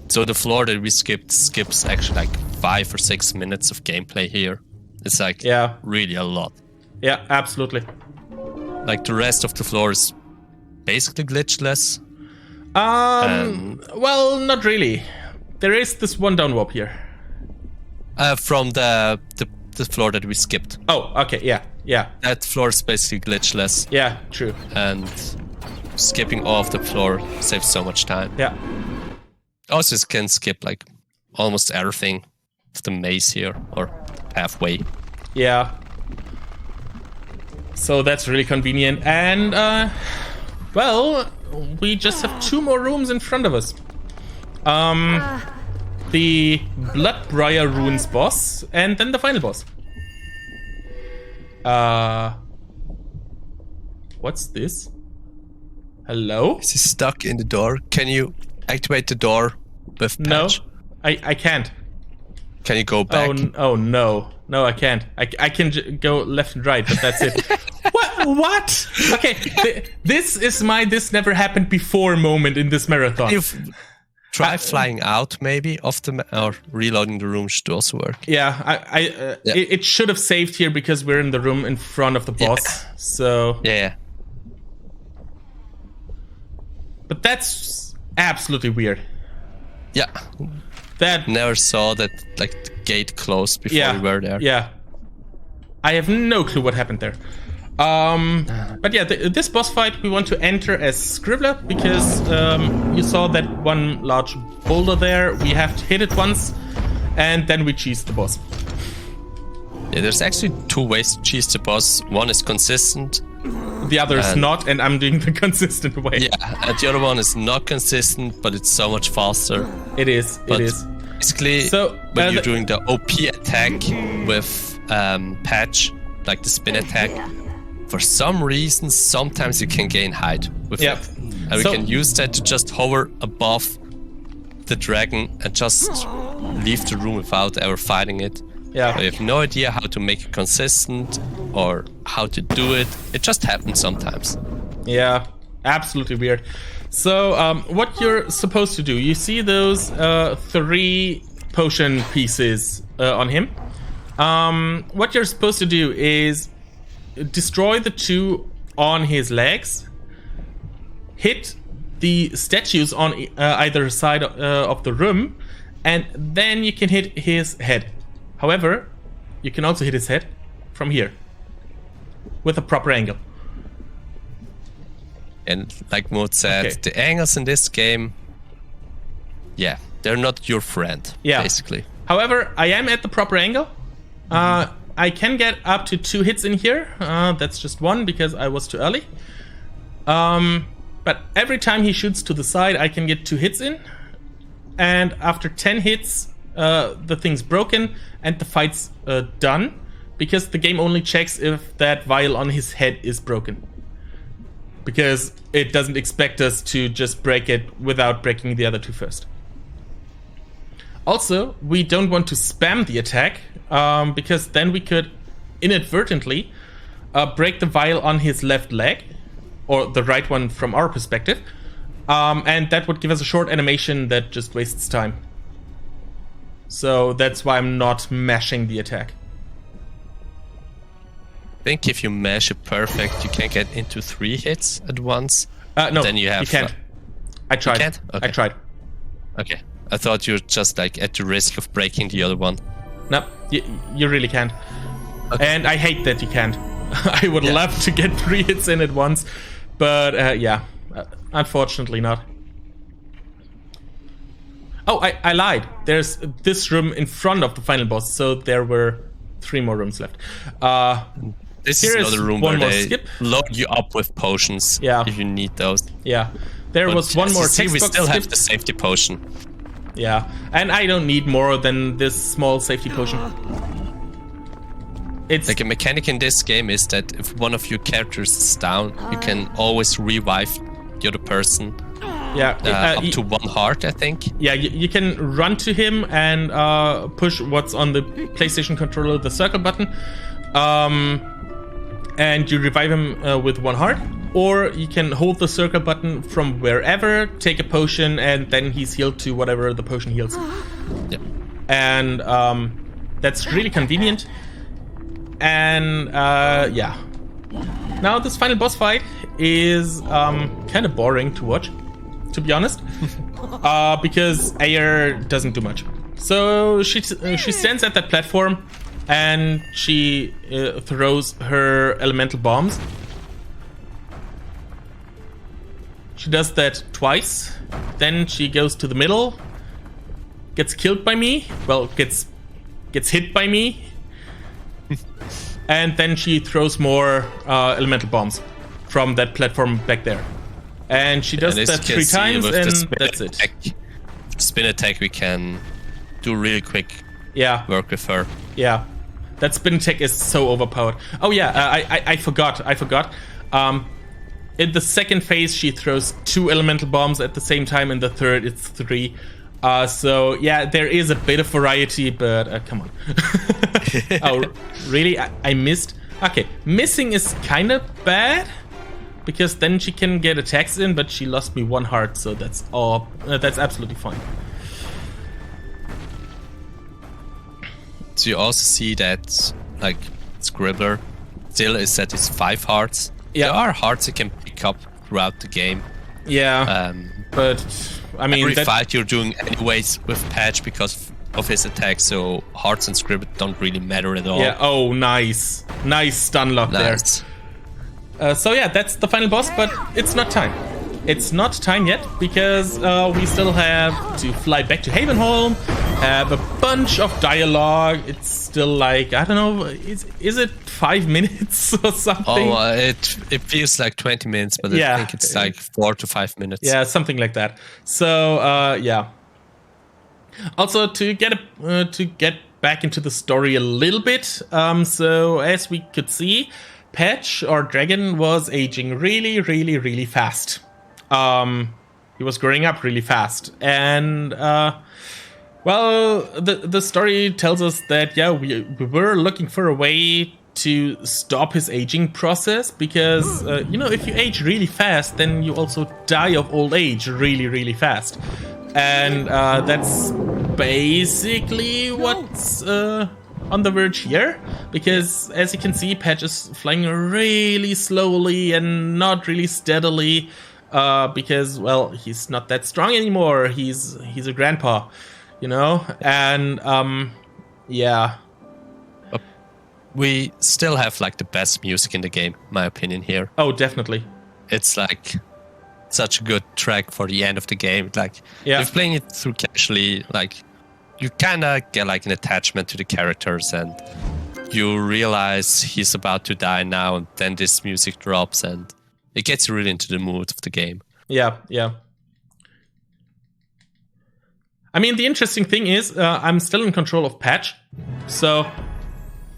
So the floor that we skips actually like 5 or 6 minutes of gameplay here. It's like really a lot. Yeah, absolutely. Like the rest of the floor is basically glitchless. Well, not really. There is this one down warp here. From the floor that we skipped. Oh, okay, yeah. That floor is basically glitchless. Yeah, true. And skipping off the floor saves so much time. Yeah. Also, you can skip like almost everything of the maze here, or halfway. Yeah. So that's really convenient. And, well, we just have 2 more rooms in front of us. The Bloodbriar Ruins boss, and then the final boss. What's this? Hello? Is he stuck in the door? Can you activate the door with patch? No, I can't. Can you go back? Oh no. No, I can't. I can go left and right, but that's it. What? Okay, this is my "this never happened before" moment in this marathon. Try flying out, maybe, or reloading the room should also work. Yeah, it should have saved here because we're in the room in front of the boss. Yeah. So yeah. But that's absolutely weird. Yeah. That never saw that like the gate closed before we were there. Yeah. I have no clue what happened there. But yeah, this boss fight we want to enter as Scribbler because you saw that one large boulder there. We have to hit it once, and then we cheese the boss. Yeah, there's actually 2 ways to cheese the boss. One is consistent. The other is not, and I'm doing the consistent way. Yeah, and the other one is not consistent, but it's so much faster. It is. Basically, when you're doing the OP attack with patch, like the spin attack, for some reason, sometimes you can gain height with it. And we can use that to just hover above the dragon and just leave the room without ever fighting it. Yeah. I have no idea how to make it consistent or how to do it. It just happens sometimes. Yeah, absolutely weird. So, what you're supposed to do, you see those 3 potion pieces on him. What you're supposed to do is destroy the 2 on his legs, hit the statues on either side of the room, and then you can hit his head. However, you can also hit his head from here with a proper angle. And like MoD said, the angles in this game, they're not your friend, basically. However, I am at the proper angle. I can get up to 2 hits in here. That's just 1 because I was too early. But every time he shoots to the side, I can get 2 hits in. And after 10 hits, the thing's broken and the fight's done. Because the game only checks if that vial on his head is broken. Because it doesn't expect us to just break it without breaking the other 2 first. Also, we don't want to spam the attack, because then we could inadvertently break the vial on his left leg, or the right one from our perspective, and that would give us a short animation that just wastes time. So that's why I'm not mashing the attack. I think if you mash it perfect, you can get into 3 hits at once. No, then you can't. I tried. You can't? Okay. I tried. Okay. I thought you were just like at the risk of breaking the other one. No, you really can't. Okay. And I hate that you can't. I would love to get 3 hits in at once, but unfortunately not. Oh, I lied. There's this room in front of the final boss, so there were 3 more rooms left. This is another room where they load you up with potions if you need those. Yeah, there was one more text box. We still have the safety potion. Yeah, and I don't need more than this small safety potion. It's like a mechanic in this game is that if one of your characters is down, you can always revive the other person. Yeah, up to 1 heart, I think. Yeah, you can run to him and push what's on the PlayStation controller, the circle button, and you revive him with 1 heart. Or you can hold the circle button from wherever, take a potion, and then he's healed to whatever the potion heals. Yeah. and that's really convenient. And yeah. Now this final boss fight is kind of boring to watch, to be honest, because Ayer doesn't do much. So she stands at that platform and she throws her elemental bombs. She does that twice. Then she goes to the middle, gets killed by me. Well, gets hit by me. And then she throws more elemental bombs from that platform back there. And she does that 3 times, and that's it. Spin attack we can do really quick work with her. Yeah. That spin attack is so overpowered. Oh yeah, I forgot. In the second phase, she throws 2 elemental bombs at the same time. In the third, it's 3. So yeah, there is a bit of variety, but come on. Oh, really? I missed? Okay, missing is kind of bad, because then she can get attacks in, but she lost me 1 heart, so that's all. That's absolutely fine. So you also see that, like, Scribbler still is at his 5 hearts. Yeah. There are hearts you can pick up throughout the game. Yeah, but I mean, every fight you're doing anyways with Patch because of his attack, so hearts and Scribbler don't really matter at all. Yeah. Oh, nice stun lock there. So yeah, that's the final boss, but it's not time. It's not time yet, because we still have to fly back to Havenholm, have a bunch of dialogue. It's still like, I don't know, is it 5 minutes or something? Oh, it feels like 20 minutes, but I think it's like 4 to 5 minutes. Yeah, something like that. So yeah. Also, to get back into the story a little bit, so as we could see, Patch, or Dragon, was aging really, really, really fast. He was growing up really fast, and well, the story tells us that we were looking for a way to stop his aging process, because you know, if you age really fast, then you also die of old age really, really fast, and that's basically what's on the verge here, because as you can see, Patch is flying really slowly and not really steadily. Because, well, he's not that strong anymore. He's a grandpa, you know? And, yeah. We still have, like, the best music in the game, my opinion here. Oh, definitely. It's, like, such a good track for the end of the game. Like, if playing it through casually, like, you kind of get, like, an attachment to the characters, and you realize he's about to die now, and then this music drops, and it gets really into the mood of the game. Yeah. I mean, the interesting thing is, I'm still in control of Patch. So,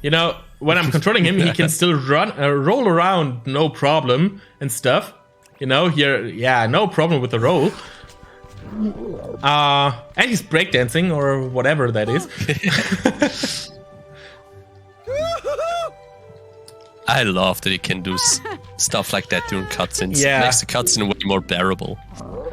you know, when I'm controlling him, he can still roll around, no problem, and stuff. You know, here, no problem with the roll. And he's breakdancing, or whatever that is. I love that you can do stuff like that during cutscenes. Yeah. It makes the cutscene way more bearable.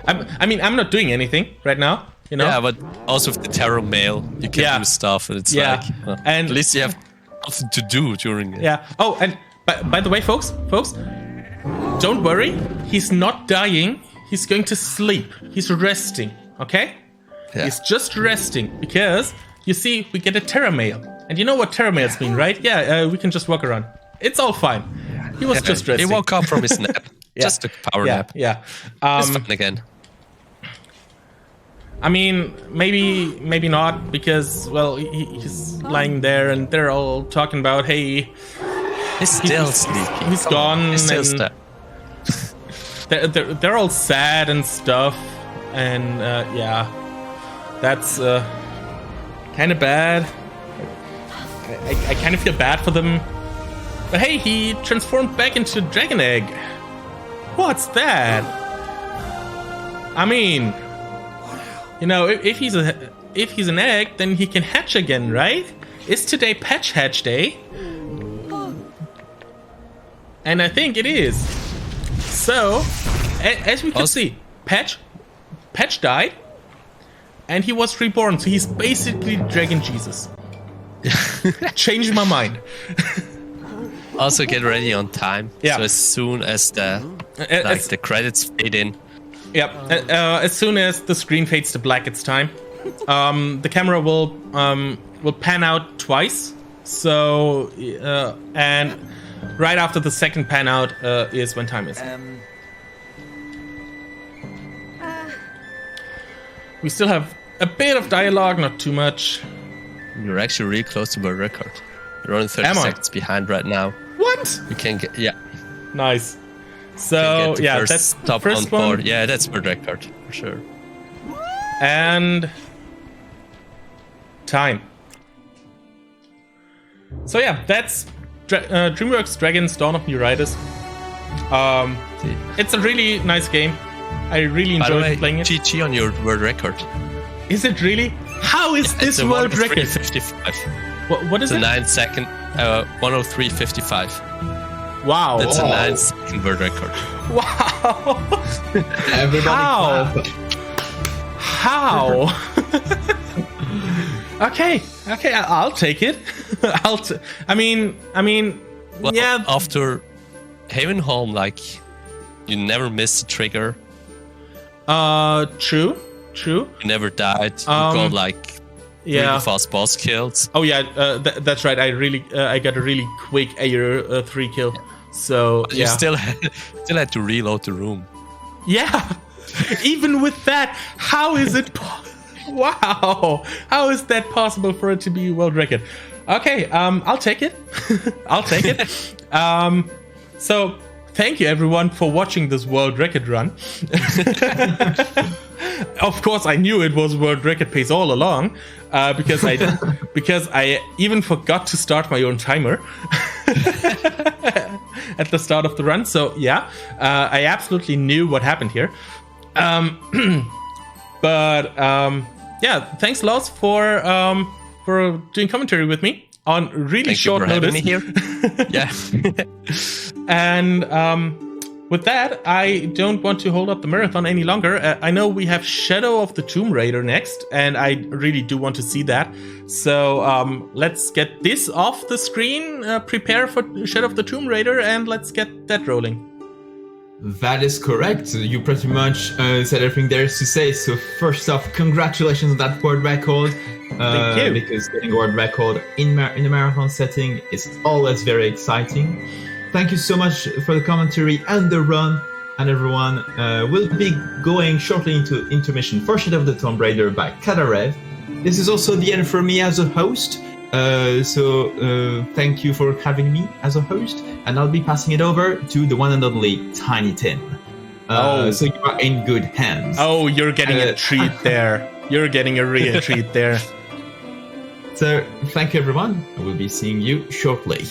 I mean, I'm not doing anything right now, you know? Yeah, but also with the Terror Mail, you can do stuff, and it's like, and at least you have nothing to do during it. Yeah. Oh, and by the way, folks, don't worry. He's not dying. He's going to sleep. He's resting, okay? Yeah. He's just resting, because, you see, we get a Terror Mail. And you know what Terror Mails mean, right? Yeah, we can just walk around. It's all fine. He was just resting. He woke up from his nap. Just a power nap. Yeah. It's fun again. I mean, maybe not, because, well, he's lying there and they're all talking about, hey... He's still sleeping. He's gone. He's still they're all sad and stuff. And, yeah. That's kind of bad. I kind of feel bad for them. But hey, he transformed back into a dragon egg. What's that? I mean, you know, if he's an egg, then he can hatch again, right? Is today Patch Hatch Day? And I think it is. So, as we can see, Patch died, and he was reborn. So he's basically Dragon Jesus. Changed my mind. Also, get ready on time. Yeah. So as soon as the credits fade in. Yep. As soon as the screen fades to black, it's time. The camera will pan out twice. So and right after the second pan out is when time is. We still have a bit of dialogue, not too much. You're actually really close to world record. You're only 30 seconds behind right now. What? You can get, yeah. Nice. So yeah, that's top first on one. board. Yeah, that's world record for sure. And time. So yeah, that's DreamWorks Dragons Dawn of New Riders. It's a really nice game. I really enjoyed playing it. GG on your world record. Is it really? How is this world record? 103.55. What is it? It's a 9-second, 103.55. Wow. That's a 9-second world record. Wow. Everybody How? Okay, I'll take it. Well, yeah. After Havenholm, like, you never missed a trigger. True. You never died. You got like really fast boss kills. Oh yeah, that's right. I got a really quick AR 3 kill. So but you still had to reload the room. Yeah. Even with that, how is it? Wow. How is that possible for it to be world record? Okay. I'll take it. I'll take it. So thank you everyone for watching this world record run. Of course, I knew it was world record pace all along, because I even forgot to start my own timer at the start of the run. So yeah, I absolutely knew what happened here. But yeah, thanks lots for doing commentary with me on really short notice. Thank you for having me here. Yeah. And with that, I don't want to hold up the marathon any longer. I know we have Shadow of the Tomb Raider next, and I really do want to see that. So let's get this off the screen, prepare for Shadow of the Tomb Raider, and let's get that rolling. That is correct. You pretty much said everything there is to say. So first off, congratulations on that world record. Thank you. Because getting a world record in a marathon setting is always very exciting. Thank you so much for the commentary and the run. And everyone, we'll be going shortly into intermission for Shadow of the Tomb Raider by Kadarev. This is also the end for me as a host. So thank you for having me as a host. And I'll be passing it over to the one and only Tiny Tim. So you are in good hands. Oh, you're getting a treat there. You're getting a real treat there. So thank you everyone. I will be seeing you shortly.